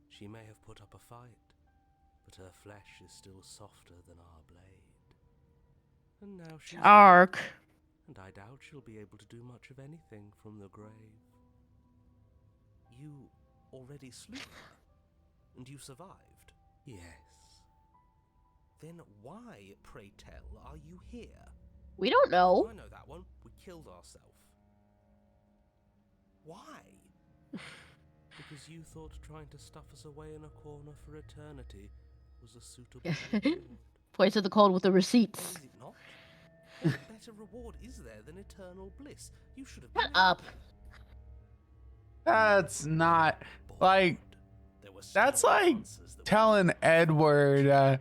[SPEAKER 5] She may have put up a fight, but her flesh is still softer than our blade. And now she's
[SPEAKER 1] Ark.
[SPEAKER 5] dead, and I doubt she'll be able to do much of anything from the grave. You already slew her, and you survived. Yes. Then why, pray tell, are you here?
[SPEAKER 1] We don't know.
[SPEAKER 5] I know that one. We killed ourselves. Why? Because you thought trying to stuff us away in a corner for eternity was a suitable reward.
[SPEAKER 1] Voice of the cold with the
[SPEAKER 5] Or
[SPEAKER 1] receipts.
[SPEAKER 5] is it not? What better reward is there than eternal bliss? You should have been
[SPEAKER 1] Shut up.
[SPEAKER 3] That's not like
[SPEAKER 5] There were
[SPEAKER 3] that's
[SPEAKER 5] still
[SPEAKER 3] like
[SPEAKER 5] answers that we
[SPEAKER 3] telling Edward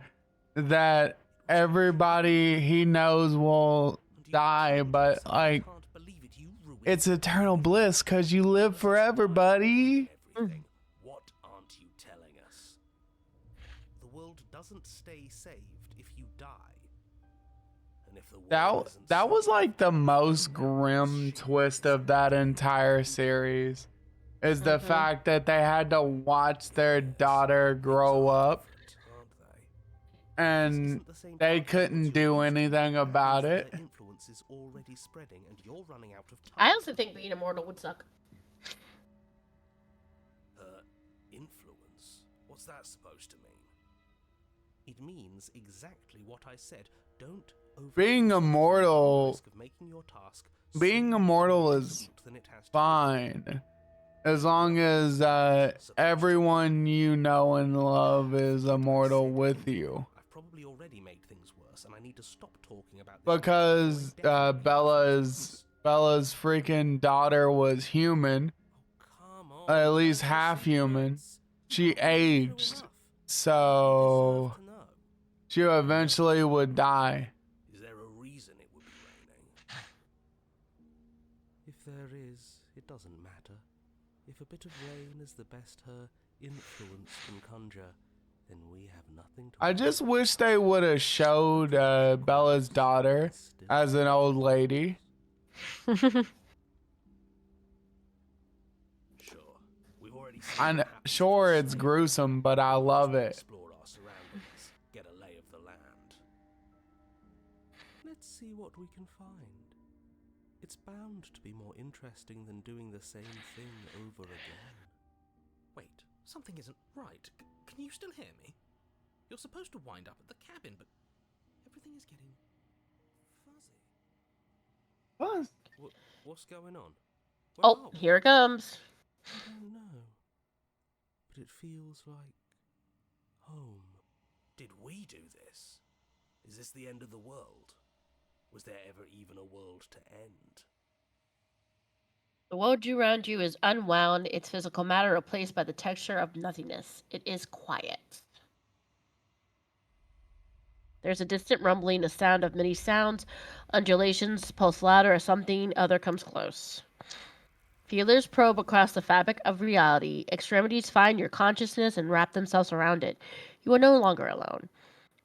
[SPEAKER 3] that everybody he knows will
[SPEAKER 5] And you
[SPEAKER 3] die,
[SPEAKER 5] killed
[SPEAKER 3] but
[SPEAKER 5] yourself.
[SPEAKER 3] like
[SPEAKER 5] Can't believe it. You ruined
[SPEAKER 3] it's
[SPEAKER 5] it.
[SPEAKER 3] eternal bliss because you live forever, buddy.
[SPEAKER 5] Everything. What aren't you telling us? The world doesn't stay saved if you die. And if the world isn't
[SPEAKER 3] That was
[SPEAKER 5] saved,
[SPEAKER 3] like the most grim twist of that entire series. Is the fact that they had to watch their daughter grow up
[SPEAKER 5] aren't they?
[SPEAKER 3] and
[SPEAKER 5] This isn't the same
[SPEAKER 3] they
[SPEAKER 5] part
[SPEAKER 3] couldn't
[SPEAKER 5] you
[SPEAKER 3] do
[SPEAKER 5] used.
[SPEAKER 3] anything
[SPEAKER 5] That
[SPEAKER 3] about
[SPEAKER 5] means
[SPEAKER 3] it.
[SPEAKER 5] their influence is already spreading, and you're running out of time.
[SPEAKER 1] I also think being immortal would suck.
[SPEAKER 5] Influence? What's that supposed to mean? It means exactly what I said. Don't
[SPEAKER 3] Being
[SPEAKER 5] overthink
[SPEAKER 3] immortal-
[SPEAKER 5] the risk of making your task
[SPEAKER 3] being
[SPEAKER 5] so
[SPEAKER 3] immortal
[SPEAKER 5] more
[SPEAKER 3] is
[SPEAKER 5] difficult than it has to be.
[SPEAKER 3] fine. As long as everyone you know and love is immortal with you.
[SPEAKER 5] I've probably already made things worse, and I need to stop talking about this
[SPEAKER 3] Because
[SPEAKER 5] before I definitely
[SPEAKER 3] Bella's freaking daughter was human,
[SPEAKER 5] Come on,
[SPEAKER 3] at
[SPEAKER 5] tell
[SPEAKER 3] least
[SPEAKER 5] us
[SPEAKER 3] half
[SPEAKER 5] some
[SPEAKER 3] human.
[SPEAKER 5] facts.
[SPEAKER 3] She
[SPEAKER 5] You know
[SPEAKER 3] aged,
[SPEAKER 5] enough.
[SPEAKER 3] so
[SPEAKER 5] You deserve to know.
[SPEAKER 3] she eventually would die.
[SPEAKER 5] Is there a reason it would be raining? If there is, it doesn't matter. If a bit of rain is the best her influence can conjure, then we have nothing to
[SPEAKER 3] I just wish they would have showed Bella's daughter as an old lady.
[SPEAKER 5] Sure. We've already seen
[SPEAKER 3] I
[SPEAKER 5] what
[SPEAKER 3] kn-
[SPEAKER 5] happens
[SPEAKER 3] sure
[SPEAKER 5] if we
[SPEAKER 3] it's
[SPEAKER 5] stray.
[SPEAKER 3] gruesome, but I love it.
[SPEAKER 5] Explore our surroundings, get a lay of the land. Let's see what we can find. It's bound to be more interesting than doing the same thing over again.
[SPEAKER 2] Wait, something isn't right. Can you still hear me? You're supposed to wind up at the cabin, but everything is getting fuzzy.
[SPEAKER 3] What?
[SPEAKER 5] What's going on? Where
[SPEAKER 1] Oh,
[SPEAKER 5] are we?
[SPEAKER 1] here it comes.
[SPEAKER 5] I don't know. But it feels like home. Did we do this? Is this the end of the world? Was there ever even a world to end?
[SPEAKER 1] The world around you is unwound, its physical matter replaced by the texture of nothingness. It is quiet. There's a distant rumbling, a sound of many sounds, undulations, pulse louder as something other comes close. Feelers probe across the fabric of reality. Extremities find your consciousness and wrap themselves around it. You are no longer alone.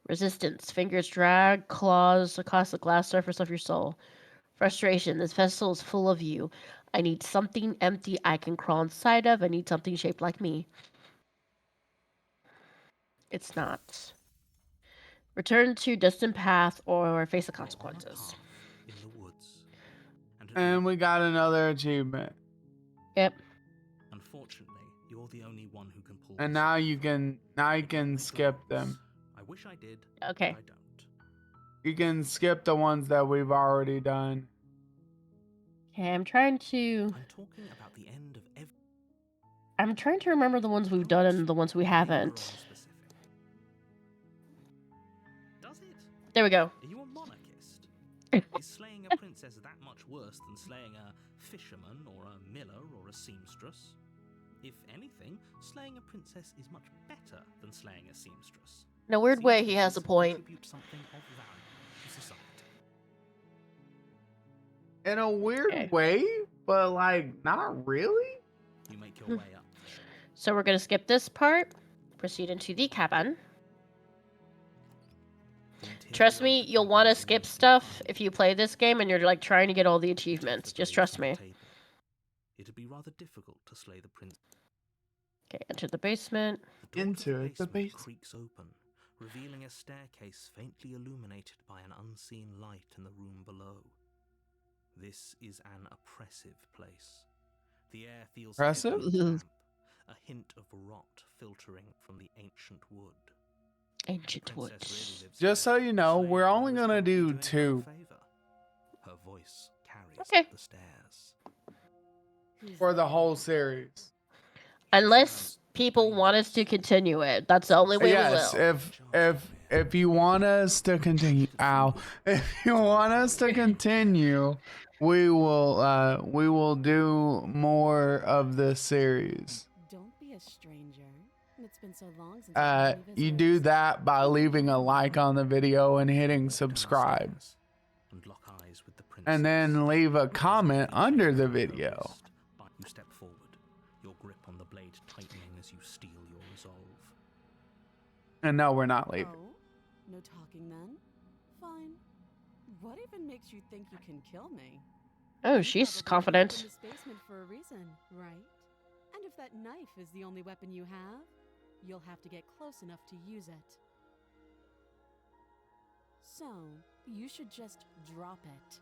[SPEAKER 1] Resistance. Fingers drag claws across the glass surface of your soul. Frustration. This vessel is full of you. I need something empty I can crawl inside of. I need something shaped like me. It's not. Return to distant path or face the
[SPEAKER 2] You're on a
[SPEAKER 1] consequences.
[SPEAKER 2] path in the woods. And,
[SPEAKER 3] And we got another achievement.
[SPEAKER 1] Yep.
[SPEAKER 2] unfortunately, you're the only one who can pull
[SPEAKER 3] And
[SPEAKER 2] this
[SPEAKER 3] now
[SPEAKER 2] off.
[SPEAKER 3] you can
[SPEAKER 2] I don't make
[SPEAKER 3] skip
[SPEAKER 2] rules.
[SPEAKER 3] them.
[SPEAKER 2] I wish I did,
[SPEAKER 1] Okay.
[SPEAKER 2] but I don't.
[SPEAKER 3] You can skip the ones that we've already done.
[SPEAKER 1] Okay, I'm trying to
[SPEAKER 2] I'm talking about the end of every.
[SPEAKER 1] remember the ones we've done and the ones we haven't.
[SPEAKER 2] Specific. Does it?
[SPEAKER 1] There we go.
[SPEAKER 2] Are you a monarchist? Is slaying a princess that much worse than slaying a fisherman or a miller or a seamstress? If anything, slaying a princess is much better than slaying a seamstress.
[SPEAKER 1] In a weird way, he has a
[SPEAKER 2] Seamstresses
[SPEAKER 1] point.
[SPEAKER 2] contribute something of value to society.
[SPEAKER 3] In a weird
[SPEAKER 1] Okay.
[SPEAKER 3] way, but like not really.
[SPEAKER 2] You make your way up.
[SPEAKER 1] So we're going to skip this part, proceed into the cabin.
[SPEAKER 2] The interior
[SPEAKER 1] Trust
[SPEAKER 2] of
[SPEAKER 1] me,
[SPEAKER 2] the
[SPEAKER 1] you'll
[SPEAKER 2] cabin
[SPEAKER 1] want to
[SPEAKER 2] is
[SPEAKER 1] skip
[SPEAKER 2] amazing.
[SPEAKER 1] stuff if you play this game and you're like trying to get all the
[SPEAKER 2] Take
[SPEAKER 1] achievements.
[SPEAKER 2] the
[SPEAKER 1] Just
[SPEAKER 2] blade
[SPEAKER 1] trust
[SPEAKER 2] from the
[SPEAKER 1] me.
[SPEAKER 2] table. It'd be rather difficult to slay the prince.
[SPEAKER 1] Okay, enter the basement.
[SPEAKER 2] The door to
[SPEAKER 3] Into the basement.
[SPEAKER 2] creaks open, revealing a staircase faintly illuminated by an unseen light in the room below. This is an oppressive place. The air feels
[SPEAKER 3] Oppressive?
[SPEAKER 2] heavy and damp, a hint of rot filtering from the ancient wood.
[SPEAKER 1] Ancient
[SPEAKER 2] Princess
[SPEAKER 1] woods.
[SPEAKER 2] really lives
[SPEAKER 3] Just
[SPEAKER 2] here.
[SPEAKER 3] so you know,
[SPEAKER 2] Slaying
[SPEAKER 3] we're
[SPEAKER 2] her
[SPEAKER 3] only
[SPEAKER 2] is
[SPEAKER 3] gonna
[SPEAKER 2] probably
[SPEAKER 3] do
[SPEAKER 2] doing her a
[SPEAKER 3] 2.
[SPEAKER 2] favor. Her voice carries
[SPEAKER 1] Okay.
[SPEAKER 2] up the stairs.
[SPEAKER 4] Who's
[SPEAKER 3] For the
[SPEAKER 4] there?
[SPEAKER 3] whole series.
[SPEAKER 1] Unless people want us to continue it. That's the only way
[SPEAKER 3] Yes,
[SPEAKER 1] we will.
[SPEAKER 3] if you want us to continue, if you want us to continue, we will do more of this series.
[SPEAKER 4] Don't be a stranger. It's been so long since I've had any
[SPEAKER 3] You do
[SPEAKER 4] visitors.
[SPEAKER 3] that by leaving a like on the video and hitting subscribe,
[SPEAKER 2] Downstairs and lock eyes with the princess.
[SPEAKER 3] and then leave a comment under the video.
[SPEAKER 2] You step forward, your grip on the blade tightening as you steel your resolve.
[SPEAKER 3] And no, we're not leaving.
[SPEAKER 4] Oh, no talking then? Fine. What even makes you think you can kill me?
[SPEAKER 1] Oh,
[SPEAKER 4] You
[SPEAKER 1] she's
[SPEAKER 4] probably
[SPEAKER 1] confident.
[SPEAKER 4] ended up in this basement for a reason, right? And if that knife is the only weapon you have, you'll have to get close enough to use it. So, you should just drop it.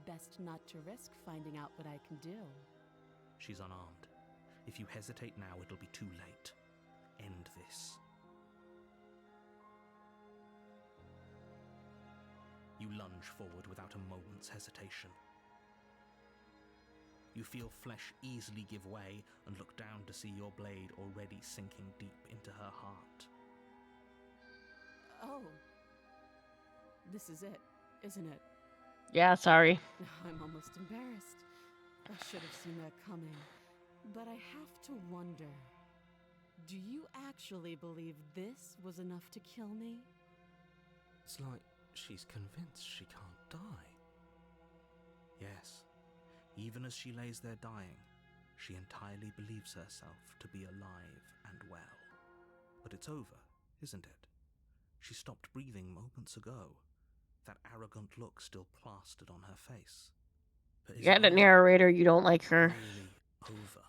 [SPEAKER 4] Best not to risk finding out what I can do.
[SPEAKER 2] She's unarmed. If you hesitate now, it'll be too late. End this. You lunge forward without a moment's hesitation. You feel flesh easily give way and look down to see your blade already sinking deep into her heart.
[SPEAKER 4] Oh. This is it, isn't it?
[SPEAKER 1] Yeah, sorry.
[SPEAKER 4] I'm almost embarrassed. I should have seen that coming. But I have to wonder, do you actually believe this was enough to kill me?
[SPEAKER 2] It's like she's convinced she can't die. Yes, even as she lays there dying, she entirely believes herself to be alive and well. But it's over, isn't it? She stopped breathing moments ago, that arrogant look still plastered on her face. But is
[SPEAKER 1] Yeah,
[SPEAKER 2] it
[SPEAKER 1] the
[SPEAKER 2] over?
[SPEAKER 1] narrator, you don't like her.
[SPEAKER 2] Really over?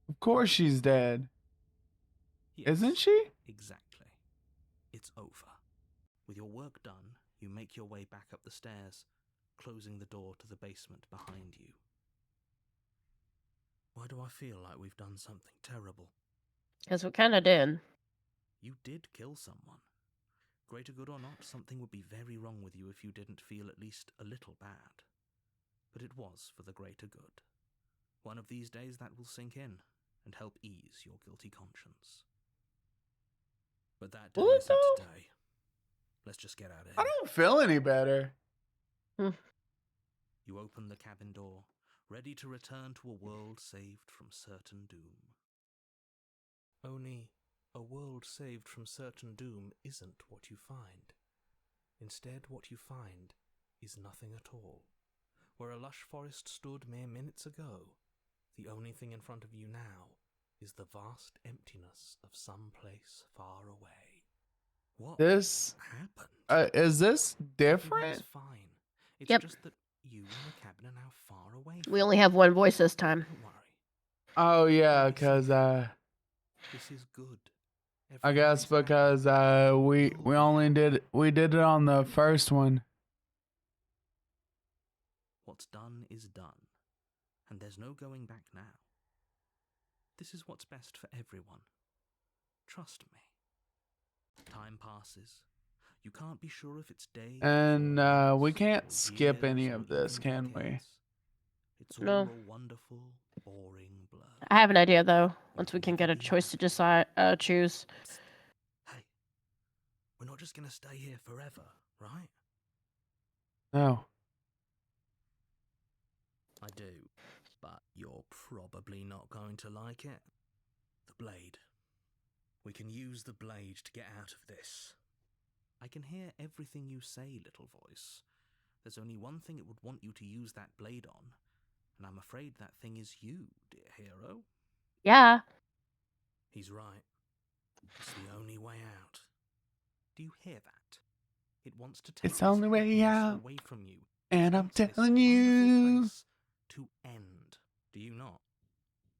[SPEAKER 3] Of course she's dead. Isn't
[SPEAKER 2] Yes,
[SPEAKER 3] she?
[SPEAKER 2] exactly. It's over. With your work done, you make your way back up the stairs, closing the door to the basement behind you. Why do I feel like we've done something terrible?
[SPEAKER 1] Because we kind of did.
[SPEAKER 2] You did kill someone. Greater good or not, something would be very wrong with you if you didn't feel at least a little bad. But it was for the greater good. One of these days that will sink in and help ease your guilty conscience. But that day
[SPEAKER 3] Will it
[SPEAKER 2] isn't
[SPEAKER 3] though?
[SPEAKER 2] today. Let's just get out of here.
[SPEAKER 3] I don't feel any better.
[SPEAKER 2] You open the cabin door, ready to return to a world saved from certain doom. Only, a world saved from certain doom isn't what you find. Instead, what you find is nothing at all. Where a lush forest stood mere minutes ago, the only thing in front of you now is the vast emptiness of some place far away. What
[SPEAKER 3] This
[SPEAKER 2] happened?
[SPEAKER 3] is this
[SPEAKER 2] Everyone is
[SPEAKER 3] different?
[SPEAKER 2] fine. It's
[SPEAKER 1] Yep.
[SPEAKER 2] just that you and the cabin are now far away.
[SPEAKER 1] We
[SPEAKER 2] from
[SPEAKER 1] only
[SPEAKER 2] you.
[SPEAKER 1] have one voice this time.
[SPEAKER 2] Don't worry.
[SPEAKER 3] Oh yeah,
[SPEAKER 2] Maybe
[SPEAKER 3] cause
[SPEAKER 2] sleep. This is good.
[SPEAKER 3] I
[SPEAKER 2] Everyone
[SPEAKER 3] guess
[SPEAKER 2] is happy.
[SPEAKER 3] because we only did it on the first one.
[SPEAKER 2] What's done is done, and there's no going back now. This is what's best for everyone. Trust me. Time passes. You can't be sure if it's days
[SPEAKER 3] And
[SPEAKER 2] or
[SPEAKER 3] we
[SPEAKER 2] months
[SPEAKER 3] can't
[SPEAKER 2] or
[SPEAKER 3] skip
[SPEAKER 2] years
[SPEAKER 3] any
[SPEAKER 2] or
[SPEAKER 3] of this,
[SPEAKER 2] even
[SPEAKER 3] can we?
[SPEAKER 2] decades. It's all
[SPEAKER 1] No.
[SPEAKER 2] a wonderful, boring blur.
[SPEAKER 1] I have an idea though. Once we
[SPEAKER 2] You'll
[SPEAKER 1] can
[SPEAKER 2] never
[SPEAKER 1] get a
[SPEAKER 2] be
[SPEAKER 1] choice to
[SPEAKER 2] happy.
[SPEAKER 1] decide, choose.
[SPEAKER 2] Psst. Hey, we're not just gonna stay here forever, right?
[SPEAKER 3] No.
[SPEAKER 2] I do, but you're probably not going to like it. The blade. We can use the blade to get out of this. I can hear everything you say, little voice. There's only one thing it would want you to use that blade on, and I'm afraid that thing is you, dear hero.
[SPEAKER 1] Yeah.
[SPEAKER 2] He's right. It's the only way out. Do you hear that? It wants to take
[SPEAKER 3] It's the only
[SPEAKER 2] this
[SPEAKER 3] way
[SPEAKER 2] happiness
[SPEAKER 3] out.
[SPEAKER 2] away from you.
[SPEAKER 3] And
[SPEAKER 2] It
[SPEAKER 3] I'm
[SPEAKER 2] wants this
[SPEAKER 3] telling
[SPEAKER 2] wonderful
[SPEAKER 3] you.
[SPEAKER 2] place to end. Do you not?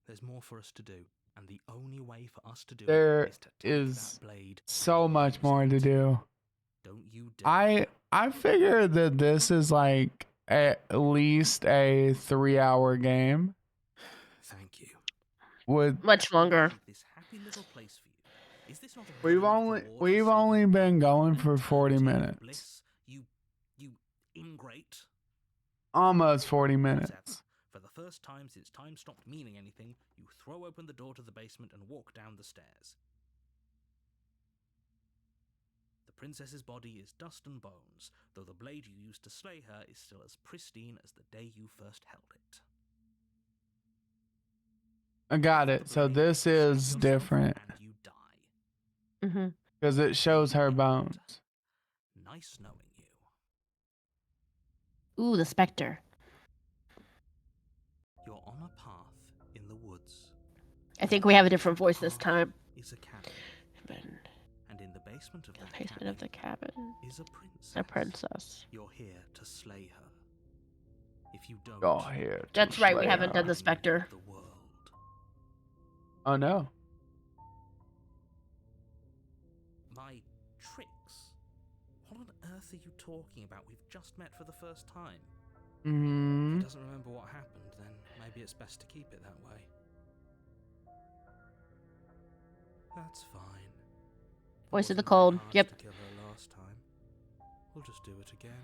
[SPEAKER 2] There's more for us to do, and the only way for us to do
[SPEAKER 3] There
[SPEAKER 2] it is to take
[SPEAKER 3] is
[SPEAKER 2] that blade.
[SPEAKER 3] so
[SPEAKER 2] and
[SPEAKER 3] much
[SPEAKER 2] use
[SPEAKER 3] more to
[SPEAKER 2] it.
[SPEAKER 3] do.
[SPEAKER 2] Don't you dare.
[SPEAKER 3] I figure that this is like at least a 3-hour game
[SPEAKER 2] Thank you.
[SPEAKER 3] with
[SPEAKER 1] Much longer.
[SPEAKER 2] Leave this happy little place for you. Is this not a brilliant reward for
[SPEAKER 3] we've
[SPEAKER 2] saving
[SPEAKER 3] only been going for
[SPEAKER 2] an
[SPEAKER 3] 40
[SPEAKER 2] eternity of
[SPEAKER 3] minutes.
[SPEAKER 2] bliss? You ingrate.
[SPEAKER 3] Almost 40
[SPEAKER 2] Whatever.
[SPEAKER 3] minutes.
[SPEAKER 2] For the first time since time stopped meaning anything, you throw open the door to the basement and walk down the stairs. The princess's body is dust and bones, though the blade you used to slay her is still as pristine as the day you first held it.
[SPEAKER 3] I got
[SPEAKER 2] With
[SPEAKER 3] it.
[SPEAKER 2] the
[SPEAKER 3] So
[SPEAKER 2] blade,
[SPEAKER 3] this
[SPEAKER 2] you stab
[SPEAKER 3] is
[SPEAKER 2] yourself
[SPEAKER 3] different
[SPEAKER 2] And you die.
[SPEAKER 1] Mm-hmm.
[SPEAKER 3] because it shows her bones.
[SPEAKER 2] Nice knowing you.
[SPEAKER 1] Ooh, the specter.
[SPEAKER 2] You're on a path in the woods.
[SPEAKER 1] I think we have a different voice this time.
[SPEAKER 2] Is a cabin,
[SPEAKER 1] In
[SPEAKER 2] and in the basement of
[SPEAKER 1] the
[SPEAKER 2] that
[SPEAKER 1] basement
[SPEAKER 2] cabin
[SPEAKER 1] of the cabin,
[SPEAKER 2] is a princess.
[SPEAKER 1] a princess.
[SPEAKER 2] You're here to slay her. If you don't,
[SPEAKER 3] Go here. to
[SPEAKER 1] That's right, we
[SPEAKER 3] slay
[SPEAKER 1] haven't done
[SPEAKER 3] her.
[SPEAKER 1] the specter.
[SPEAKER 2] The world.
[SPEAKER 3] Oh no.
[SPEAKER 2] My tricks? What on earth are you talking about? We've just met for the first time. If
[SPEAKER 3] Hmm.
[SPEAKER 2] he doesn't remember what happened, then maybe it's best to keep it that way. That's fine. It
[SPEAKER 1] Voice of the
[SPEAKER 2] wasn't very
[SPEAKER 1] cold.
[SPEAKER 2] hard
[SPEAKER 1] Yep.
[SPEAKER 2] to kill her last time. we'll just do it again.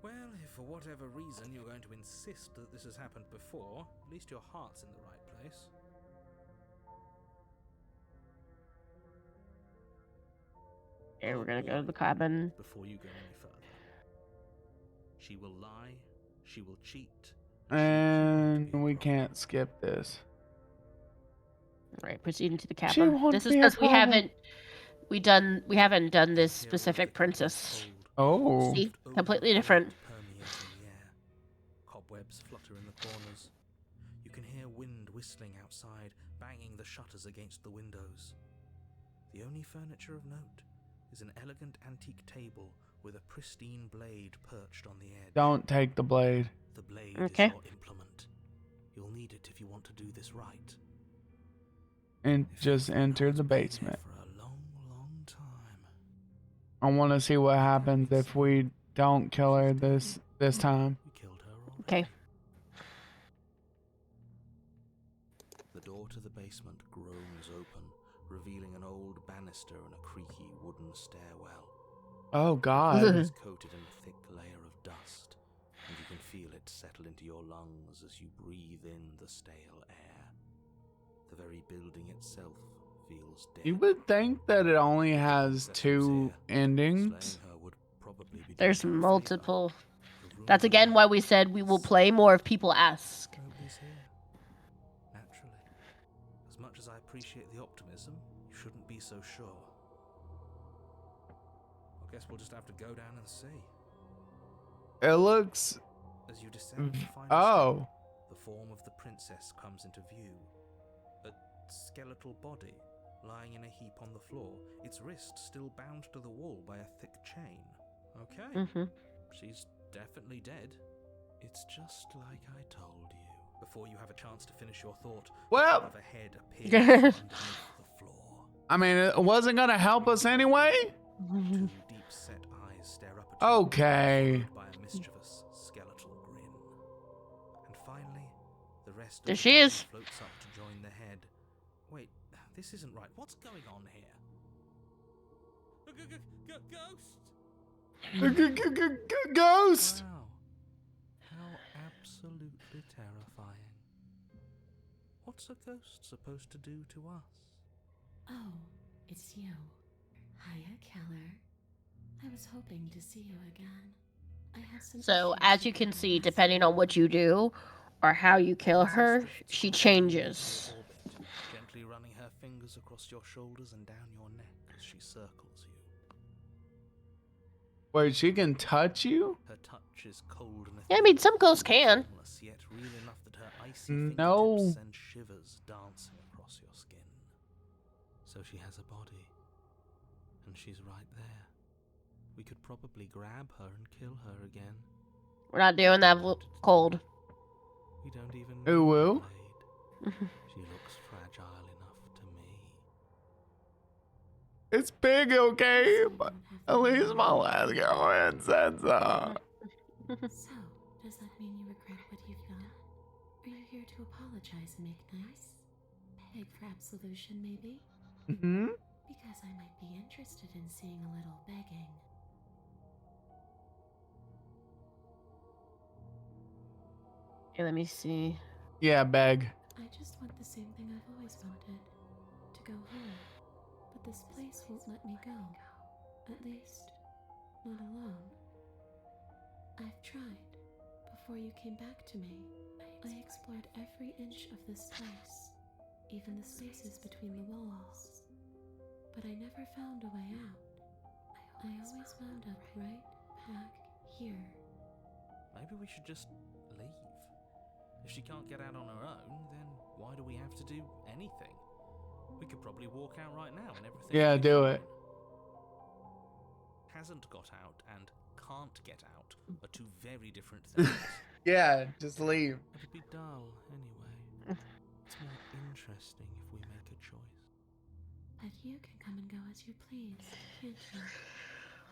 [SPEAKER 2] Well, if for whatever reason you're going to insist that this has happened before, at least your heart's in the right place.
[SPEAKER 1] Okay, we're gonna go to the cabin.
[SPEAKER 2] Before you go any further. She will lie, she will cheat,
[SPEAKER 3] And we can't skip this.
[SPEAKER 1] Alright, proceeding to the
[SPEAKER 3] She
[SPEAKER 1] cabin.
[SPEAKER 3] won't
[SPEAKER 1] This is
[SPEAKER 3] be a
[SPEAKER 1] because we
[SPEAKER 3] problem.
[SPEAKER 1] haven't done this specific princess.
[SPEAKER 3] Oh.
[SPEAKER 1] See? Completely different.
[SPEAKER 2] Cobwebs flutter in the corners. You can hear wind whistling outside, banging the shutters against the windows. The only furniture of note is an elegant antique table with a pristine blade perched on the edge.
[SPEAKER 3] Don't take the blade.
[SPEAKER 2] The blade
[SPEAKER 1] Okay.
[SPEAKER 2] is your implement. You'll need it if you want to do this right.
[SPEAKER 3] And
[SPEAKER 2] If
[SPEAKER 3] just
[SPEAKER 2] you've
[SPEAKER 3] enter
[SPEAKER 2] not
[SPEAKER 3] the
[SPEAKER 2] been there
[SPEAKER 3] basement.
[SPEAKER 2] For a long, long time.
[SPEAKER 3] I want to see what happens if we don't kill her this time.
[SPEAKER 2] We killed her already.
[SPEAKER 1] Okay.
[SPEAKER 2] The door to the basement groans open, revealing an old banister and a creaky wooden stairwell.
[SPEAKER 3] Oh God.
[SPEAKER 2] It is coated in a thick layer of dust, and you can feel it settle into your lungs as you breathe in the stale air. The very building itself feels dead.
[SPEAKER 3] You would think that it only has
[SPEAKER 2] That's who's
[SPEAKER 3] two
[SPEAKER 2] here.
[SPEAKER 3] endings.
[SPEAKER 2] Slaying her would probably be
[SPEAKER 1] There's
[SPEAKER 2] doing her a
[SPEAKER 1] multiple.
[SPEAKER 2] favour. The room
[SPEAKER 1] That's again why we said we will play more if people ask.
[SPEAKER 2] Nobody's here. Naturally. As much as I appreciate the optimism, you shouldn't be so sure. I guess we'll just have to go down and see.
[SPEAKER 3] It looks.
[SPEAKER 2] As you descend the final
[SPEAKER 3] Oh.
[SPEAKER 2] step, the form of the princess comes into view. A skeletal body, lying in a heap on the floor, its wrist still bound to the wall by a thick chain. Okay,
[SPEAKER 1] Mm-hmm.
[SPEAKER 2] she's definitely dead. It's just like I told you. Before you have a chance to finish your thought,
[SPEAKER 3] Well-
[SPEAKER 2] another head appears underneath the floor.
[SPEAKER 3] I mean, it wasn't gonna help us anyway.
[SPEAKER 2] Two deep-set eyes stare up at you,
[SPEAKER 3] Okay.
[SPEAKER 2] followed by a mischievous skeletal grin. And finally, the rest
[SPEAKER 1] There
[SPEAKER 2] of the
[SPEAKER 1] she
[SPEAKER 2] body
[SPEAKER 1] is.
[SPEAKER 2] floats up to join the head. Wait, this isn't right. What's going on here? Ghost!
[SPEAKER 3] Ghost.
[SPEAKER 2] Wow. How absolutely terrifying. What's a ghost supposed to do to us?
[SPEAKER 6] Oh, it's you. Hiya, Keller. I was hoping to see you again. I have some
[SPEAKER 1] So
[SPEAKER 6] issues
[SPEAKER 1] as
[SPEAKER 6] with
[SPEAKER 1] you can
[SPEAKER 6] the
[SPEAKER 1] see,
[SPEAKER 6] last
[SPEAKER 1] depending on what you do or how you kill her, she changes.
[SPEAKER 2] Orbit, gently running her fingers across your shoulders and down your neck as she circles you.
[SPEAKER 3] Wait, she can touch you?
[SPEAKER 2] Her touch is cold and
[SPEAKER 1] Yeah, I mean, some ghosts can.
[SPEAKER 2] formless, yet real enough that her icy
[SPEAKER 3] No.
[SPEAKER 2] fingertips send shivers dancing across your skin. So she has a body, and she's right there. We could probably grab her and kill her again.
[SPEAKER 1] We're not doing that cold.
[SPEAKER 2] We don't even
[SPEAKER 3] Ooh,
[SPEAKER 2] need
[SPEAKER 3] woo.
[SPEAKER 2] the blade. She looks fragile enough to me.
[SPEAKER 3] It's big, okay? But at least my last girlfriend said so.
[SPEAKER 6] So, does that mean you regret what you've done? Are you here to apologize and make nice? Beg for absolution, maybe?
[SPEAKER 3] Hmm.
[SPEAKER 6] Because I might be interested in seeing a little begging.
[SPEAKER 1] Okay, let me see.
[SPEAKER 3] Yeah, beg.
[SPEAKER 6] I just want the same thing I've always wanted. To go home. But this place won't let me go. At least, not alone. I've tried. Before you came back to me, I explored every inch of this place. Even the spaces between the walls. But I never found a way out. I always wound up right back here.
[SPEAKER 2] Maybe we should just leave. If she can't get out on her own, then why do we have to do anything? We could probably walk out right now and everything.
[SPEAKER 3] Yeah,
[SPEAKER 2] would be
[SPEAKER 3] do
[SPEAKER 2] fine.
[SPEAKER 3] it.
[SPEAKER 2] Hasn't got out and can't get out are two very different things.
[SPEAKER 3] Yeah, just leave.
[SPEAKER 2] It'd be dull anyway. It's more interesting if we make a choice.
[SPEAKER 6] But you can come and go as you please, can't you?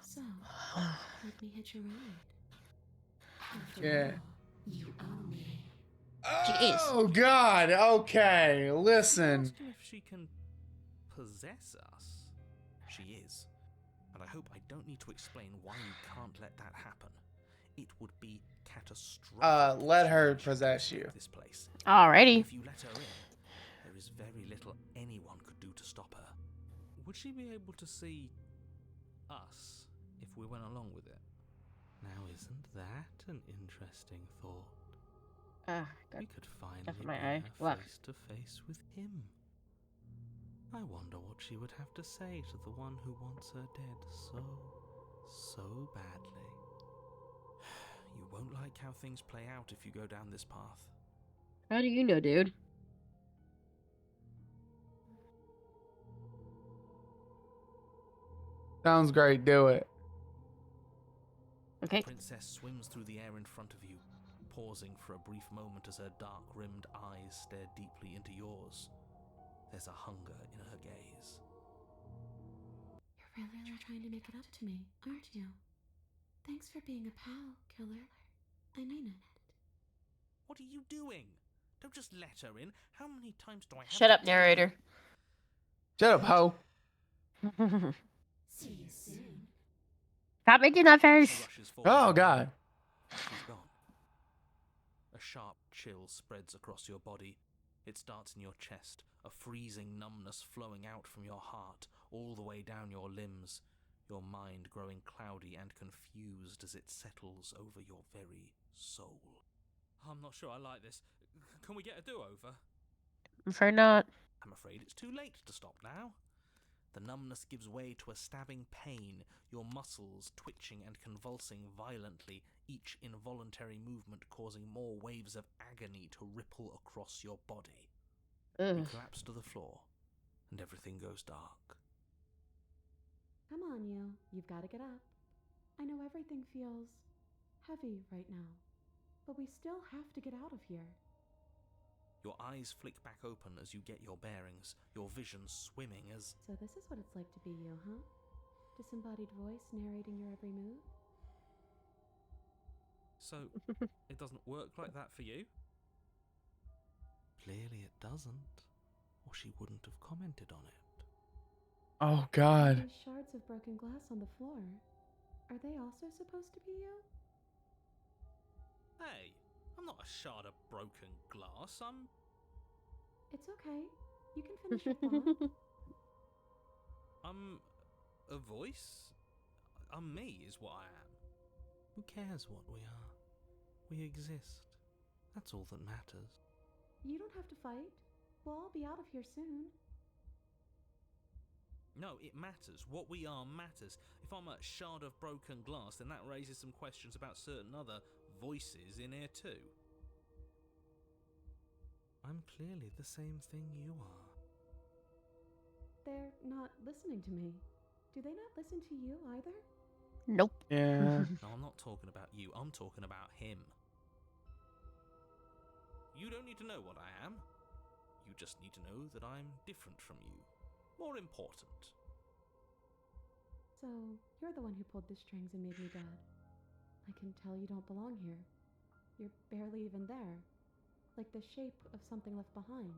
[SPEAKER 6] So, let me hitch a ride. After
[SPEAKER 3] Yeah.
[SPEAKER 6] all, you owe me.
[SPEAKER 1] Jeez.
[SPEAKER 3] Oh God. Okay, listen.
[SPEAKER 2] Asked you if she can possess us. She is. And I hope I don't need to explain why you can't let that happen. It would be catastrophic.
[SPEAKER 3] Let
[SPEAKER 2] if she
[SPEAKER 3] her
[SPEAKER 2] managed to
[SPEAKER 3] possess
[SPEAKER 2] escape
[SPEAKER 3] you.
[SPEAKER 2] this place.
[SPEAKER 1] Alrighty.
[SPEAKER 2] If you let her in, there is very little anyone could do to stop her. Would she be able to see us if we went along with it? Now, isn't that an interesting thought? We could finally
[SPEAKER 1] Stuff in
[SPEAKER 2] bring
[SPEAKER 1] my eye.
[SPEAKER 2] her
[SPEAKER 1] Look.
[SPEAKER 2] face to face with him. I wonder what she would have to say to the one who wants her dead so badly. You won't like how things play out if you go down this path.
[SPEAKER 1] How do you know, dude?
[SPEAKER 3] Sounds great. Do it.
[SPEAKER 1] Okay.
[SPEAKER 2] The princess swims through the air in front of you, pausing for a brief moment as her dark-rimmed eyes stare deeply into yours. There's a hunger in her gaze.
[SPEAKER 6] You're really trying to make it up to me, aren't you? Thanks for being a pal, killer. I mean it.
[SPEAKER 2] What are you doing? Don't just let her in. How many times do I have
[SPEAKER 1] Shut
[SPEAKER 2] to
[SPEAKER 1] up,
[SPEAKER 2] tell you?
[SPEAKER 1] narrator.
[SPEAKER 3] Shut up, ho.
[SPEAKER 6] See you soon.
[SPEAKER 1] Stop making that
[SPEAKER 2] She
[SPEAKER 1] face.
[SPEAKER 2] rushes forward.
[SPEAKER 3] Oh God.
[SPEAKER 2] She's gone. A sharp chill spreads across your body. It starts in your chest, a freezing numbness flowing out from your heart, all the way down your limbs, your mind growing cloudy and confused as it settles over your very soul. I'm not sure I like this. Can we get a do-over?
[SPEAKER 1] I'm afraid not.
[SPEAKER 2] I'm afraid it's too late to stop now. The numbness gives way to a stabbing pain, your muscles twitching and convulsing violently, each involuntary movement causing more waves of agony to ripple across your body. You
[SPEAKER 1] Ugh.
[SPEAKER 2] collapse to the floor, and everything goes dark.
[SPEAKER 4] Come on, you. You've got to get up. I know everything feels heavy right now, but we still have to get out of here.
[SPEAKER 2] Your eyes flick back open as you get your bearings, your vision swimming as...
[SPEAKER 4] So this is what it's like to be you, huh? Disembodied voice narrating your every move?
[SPEAKER 2] So, it doesn't work like that for you? Clearly it doesn't, or she wouldn't have commented on it.
[SPEAKER 3] Oh God.
[SPEAKER 4] These shards of broken glass on the floor, are they also supposed to be you?
[SPEAKER 2] Hey, I'm not a shard of broken glass, I'm...
[SPEAKER 4] It's okay. You can finish your thought.
[SPEAKER 2] I'm... a voice? I'm me, is what I am. Who cares what we are? We exist. That's all that matters.
[SPEAKER 4] You don't have to fight. We'll all be out of here soon.
[SPEAKER 2] No, it matters. What we are matters. If I'm a shard of broken glass, then that raises some questions about certain other voices in here too. I'm clearly the same thing you are.
[SPEAKER 4] They're not listening to me. Do they not listen to you either?
[SPEAKER 1] Nope.
[SPEAKER 3] Yeah.
[SPEAKER 2] No, I'm not talking about you. I'm talking about him. You don't need to know what I am. You just need to know that I'm different from you. More important.
[SPEAKER 4] So, you're the one who pulled the strings and made me dead. I can tell you don't belong here. You're barely even there. Like the shape of something left behind.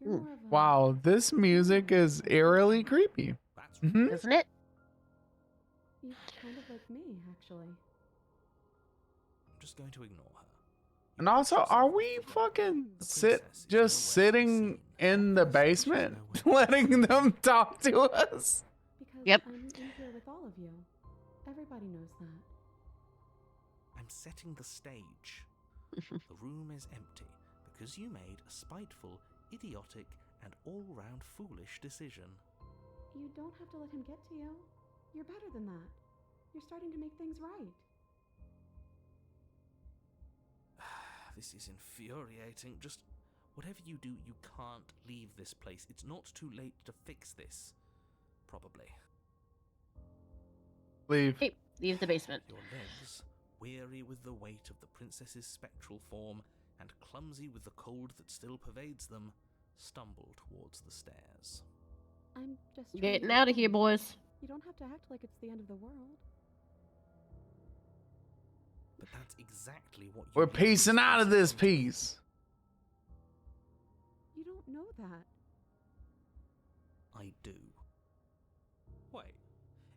[SPEAKER 4] You're more of a...
[SPEAKER 3] Wow, this music is eerily creepy.
[SPEAKER 2] That's
[SPEAKER 3] Mhm.
[SPEAKER 1] Isn't it?
[SPEAKER 4] You're kind of like me, actually.
[SPEAKER 2] I'm just going to ignore her. You
[SPEAKER 3] And also,
[SPEAKER 2] yourself
[SPEAKER 3] are
[SPEAKER 2] off
[SPEAKER 3] we
[SPEAKER 2] the ground.
[SPEAKER 3] fucking
[SPEAKER 2] The
[SPEAKER 3] just
[SPEAKER 2] princess is nowhere to be
[SPEAKER 3] sitting
[SPEAKER 2] seen.
[SPEAKER 3] in the
[SPEAKER 2] Obviously, she's
[SPEAKER 3] basement,
[SPEAKER 2] nowhere to be
[SPEAKER 3] letting them talk to us?
[SPEAKER 4] Because
[SPEAKER 1] Yep.
[SPEAKER 4] I'm in here with all of you. Everybody knows that.
[SPEAKER 2] I'm setting the stage. The room is empty because you made a spiteful, idiotic, and all-round foolish decision.
[SPEAKER 4] You don't have to let him get to you. You're better than that. You're starting to make things right.
[SPEAKER 2] This is infuriating. Just whatever you do, you can't leave this place. It's not too late to fix this. Probably.
[SPEAKER 3] Leave.
[SPEAKER 1] Hey, leave the basement.
[SPEAKER 2] Your legs, weary with the weight of the princess's spectral form and clumsy with the cold that still pervades them, stumble towards the stairs.
[SPEAKER 4] I'm just
[SPEAKER 1] Getting out of here, boys.
[SPEAKER 4] You don't have to act like it's the end of the world.
[SPEAKER 2] But that's exactly what you
[SPEAKER 3] We're
[SPEAKER 2] led
[SPEAKER 3] piecing
[SPEAKER 2] these
[SPEAKER 3] out of
[SPEAKER 2] places
[SPEAKER 3] this
[SPEAKER 2] into.
[SPEAKER 3] piece.
[SPEAKER 4] You don't know that.
[SPEAKER 2] I do. Wait,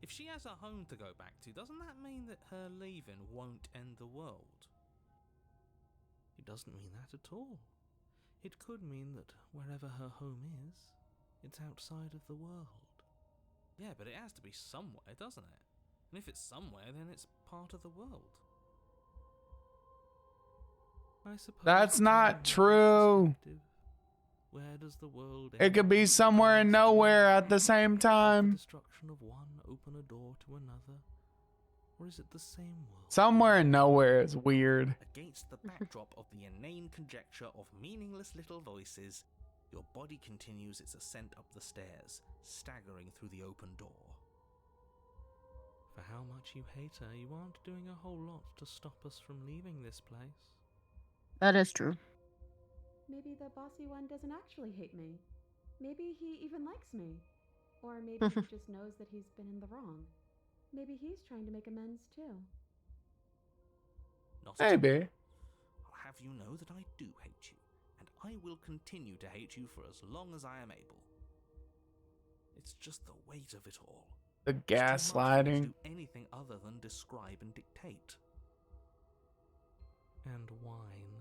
[SPEAKER 2] if If she has a home to go back to, doesn't that mean that her leaving won't end the world? It doesn't mean that at all. It could mean that wherever her home is, it's outside of the world. Yeah, but it has to be somewhere, doesn't it? And if it's somewhere, then it's part of the world. I suppose
[SPEAKER 3] That's
[SPEAKER 2] from
[SPEAKER 3] not
[SPEAKER 2] your
[SPEAKER 3] true.
[SPEAKER 2] perspective, where does the world
[SPEAKER 3] It could
[SPEAKER 2] end
[SPEAKER 3] be
[SPEAKER 2] and
[SPEAKER 3] somewhere and
[SPEAKER 2] begin?
[SPEAKER 3] nowhere at the same
[SPEAKER 2] Does the
[SPEAKER 3] time.
[SPEAKER 2] destruction of one open a door to another? Or is it the same world?
[SPEAKER 3] Somewhere and nowhere is weird.
[SPEAKER 2] Against the backdrop of the inane conjecture of meaningless little voices, your body continues its ascent up the stairs, staggering through the open door. For how much you hate her, you aren't doing a whole lot to stop us from leaving this place.
[SPEAKER 1] That is true.
[SPEAKER 4] Maybe the bossy one doesn't actually hate me. Maybe he even likes me. Or maybe he just knows that he's been in the wrong. Maybe he's trying to make amends too.
[SPEAKER 2] Not at all.
[SPEAKER 3] Maybe.
[SPEAKER 2] I'll have you know that I do hate you, and I will continue to hate you for as long as I am able. It's just the weight of it all.
[SPEAKER 3] The
[SPEAKER 2] It's too much for me to
[SPEAKER 3] gaslighting.
[SPEAKER 2] do anything other than describe and dictate. And whine.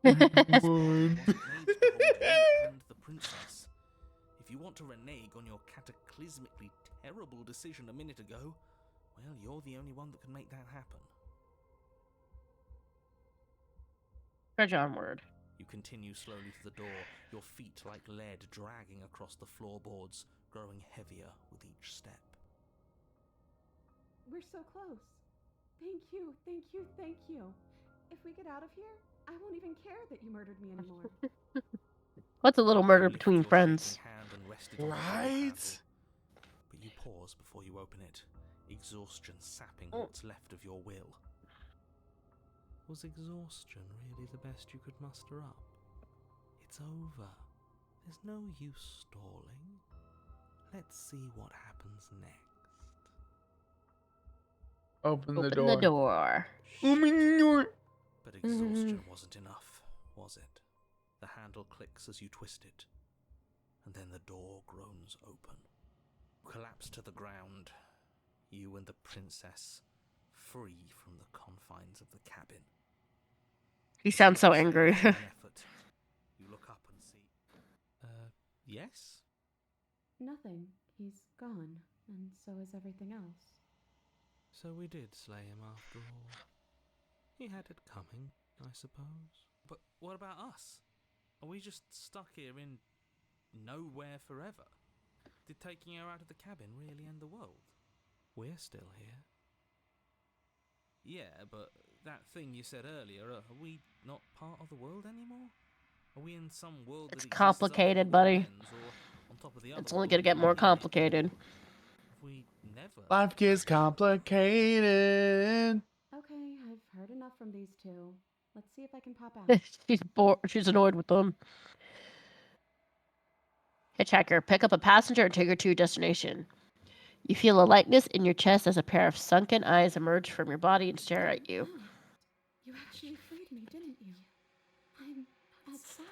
[SPEAKER 3] One.
[SPEAKER 2] Wasn't made to hold you and the princess. If you want to renege on your cataclysmically terrible decision a minute ago, well, you're the only one that can make that happen.
[SPEAKER 1] Trudge onward.
[SPEAKER 2] You continue slowly to the door, your feet like lead dragging across the floorboards, growing heavier with each step.
[SPEAKER 4] We're so close. Thank you, thank you, thank you. If we get out of here, I won't even care that you murdered me anymore.
[SPEAKER 1] What's a little
[SPEAKER 2] You
[SPEAKER 1] murder
[SPEAKER 2] lift
[SPEAKER 1] between
[SPEAKER 2] your
[SPEAKER 1] friends?
[SPEAKER 2] shaking hand and rest it on the door
[SPEAKER 3] Right?
[SPEAKER 2] handle. But you pause before you open it, exhaustion sapping what's left of your will. Was exhaustion really the best you could muster up? It's over. There's no use stalling. Let's see what happens next.
[SPEAKER 3] Open the
[SPEAKER 1] Open
[SPEAKER 3] door.
[SPEAKER 1] the door.
[SPEAKER 2] But exhaustion wasn't enough, was it? The handle clicks as you twist it, and then the door groans open. You collapse to the ground, you and the princess, free from the confines of the cabin.
[SPEAKER 1] He sounds so
[SPEAKER 2] You
[SPEAKER 1] angry.
[SPEAKER 2] exhale with an effort. You look up and see. Yes?
[SPEAKER 4] Nothing. He's gone, and so is everything else.
[SPEAKER 2] So we did slay him after all. He had it coming, I suppose. But what about us? Are we just stuck here in nowhere forever? Did taking her out of the cabin really end the world? We're still here. Yeah, but that thing you said earlier, are we not part of the world anymore? Are we in some world
[SPEAKER 1] It's
[SPEAKER 2] that exists after
[SPEAKER 1] complicated,
[SPEAKER 2] the
[SPEAKER 1] buddy.
[SPEAKER 2] world ends, or on top of the other
[SPEAKER 1] It's only
[SPEAKER 2] world
[SPEAKER 1] gonna
[SPEAKER 2] we
[SPEAKER 1] get more
[SPEAKER 2] live in?
[SPEAKER 1] complicated.
[SPEAKER 2] Have we never?
[SPEAKER 3] Life gets complicated.
[SPEAKER 4] Okay, I've heard enough from these two. Let's see if I can pop out.
[SPEAKER 1] She's bored. She's annoyed with them. Hitchhiker, pick up a passenger and take her to your destination. You feel a lightness in your chest as a pair of sunken eyes emerge from your body and stare at you.
[SPEAKER 4] Oh, you actually freed me, didn't you? I'm outside.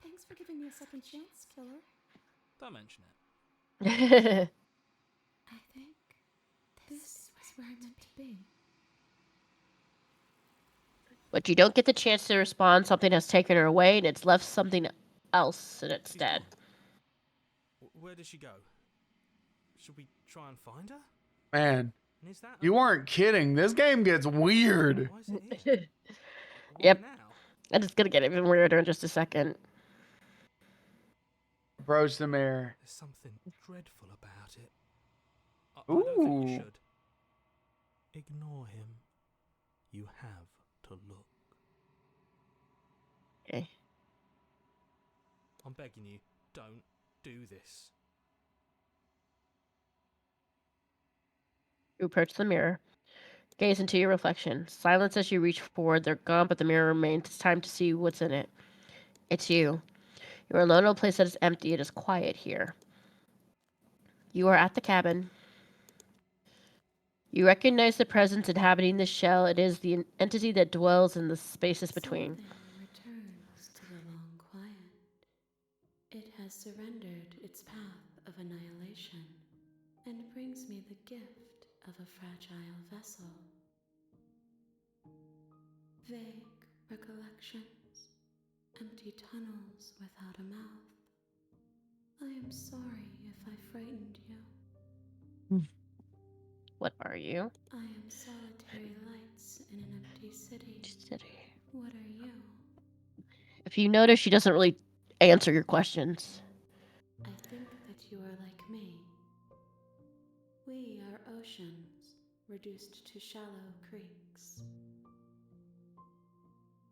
[SPEAKER 4] Thanks for giving me a second chance, killer.
[SPEAKER 2] Don't mention it.
[SPEAKER 6] I think this is where I'm meant to be.
[SPEAKER 1] But you don't get the chance to respond. Something has taken her away, and it's left something else in its
[SPEAKER 2] She's
[SPEAKER 1] stead.
[SPEAKER 2] gone. Where did she go? Should we try and find her?
[SPEAKER 3] Man,
[SPEAKER 2] And is that
[SPEAKER 3] you weren't kidding. This game gets weird.
[SPEAKER 2] Why is it here? Why
[SPEAKER 1] Yep.
[SPEAKER 2] now?
[SPEAKER 1] And it's gonna get even weirder in just a second.
[SPEAKER 3] Approach the mirror.
[SPEAKER 2] There's something dreadful about it. I don't think
[SPEAKER 3] Ooh.
[SPEAKER 2] you should. Ignore him. You have to look.
[SPEAKER 1] Okay.
[SPEAKER 2] I'm begging you, don't do this.
[SPEAKER 1] You approach the mirror. Gaze into your reflection. Silence as you reach forward. They're gone, but the mirror remains. It's time to see what's in it. It's you. You are alone in a place that is empty. It is quiet here. You are at the cabin. You recognize the presence inhabiting the shell. It is the entity that dwells in the spaces between.
[SPEAKER 6] Something returns to the long quiet. It has surrendered its path of annihilation and brings brings me the gift of a fragile vessel. Vague recollections, empty tunnels without a mouth. I am sorry if I frightened you.
[SPEAKER 1] What are you?
[SPEAKER 6] I am solitary lights in an empty city. What are you?
[SPEAKER 1] If you notice, she doesn't really answer your questions.
[SPEAKER 6] I think that you are like me. We are oceans, reduced to shallow creeks.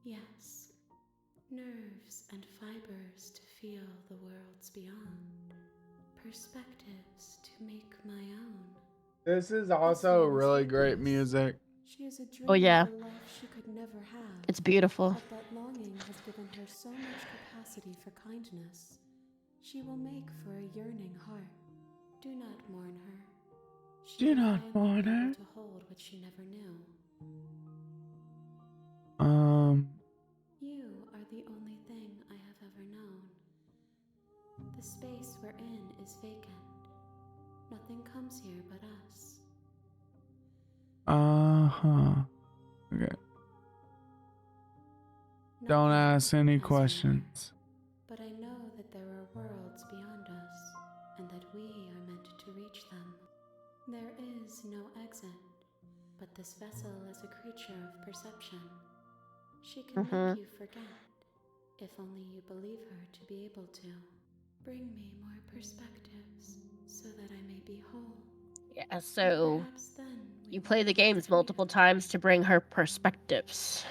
[SPEAKER 6] Yes, nerves and fibers to feel the worlds beyond. Perspectives to make my own.
[SPEAKER 3] This is also really great music.
[SPEAKER 6] She is a dream
[SPEAKER 1] Oh, yeah.
[SPEAKER 6] of a life she could never have.
[SPEAKER 1] It's beautiful.
[SPEAKER 6] But that longing has given her so much capacity for kindness. She will make for a yearning heart. Do not mourn her. She
[SPEAKER 3] Do
[SPEAKER 6] will
[SPEAKER 3] not
[SPEAKER 6] finally
[SPEAKER 3] mourn
[SPEAKER 6] be able
[SPEAKER 3] her.
[SPEAKER 6] to hold what she never knew. You are the only thing I have ever known. The space we're in is vacant. Nothing comes here but us.
[SPEAKER 3] Okay. Don't
[SPEAKER 6] Nothing
[SPEAKER 3] ask any
[SPEAKER 6] as we
[SPEAKER 3] questions.
[SPEAKER 6] are. But I know that there are worlds beyond us, and that we are meant to reach them. There is no exit, but this vessel is a creature of perception. She can make you forget, if only you believe her to be able to. Bring me more perspectives, so that I may be whole.
[SPEAKER 1] Yeah, so
[SPEAKER 6] Perhaps then we
[SPEAKER 1] you
[SPEAKER 6] will
[SPEAKER 1] play the
[SPEAKER 6] find
[SPEAKER 1] games
[SPEAKER 6] freedom.
[SPEAKER 1] multiple times to bring her perspectives.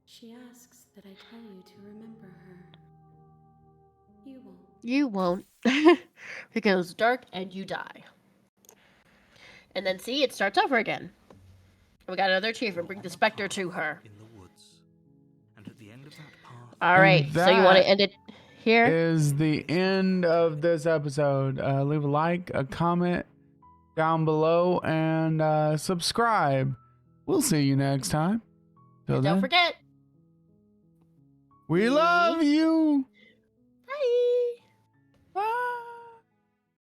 [SPEAKER 6] She asks that I tell you to remember her. You won't.
[SPEAKER 1] You won't. It goes dark and you die. And then see, it starts over again. We got another achievement. Bring the specter to her.
[SPEAKER 2] In the woods. And at the end of that path,
[SPEAKER 1] All right, so you want to
[SPEAKER 3] that
[SPEAKER 1] end it here?
[SPEAKER 3] Is the end of this episode. Leave a like, a comment down below, and subscribe. We'll see you next time. Till
[SPEAKER 1] Don't
[SPEAKER 3] then,
[SPEAKER 1] forget.
[SPEAKER 3] we love you.
[SPEAKER 1] Bye.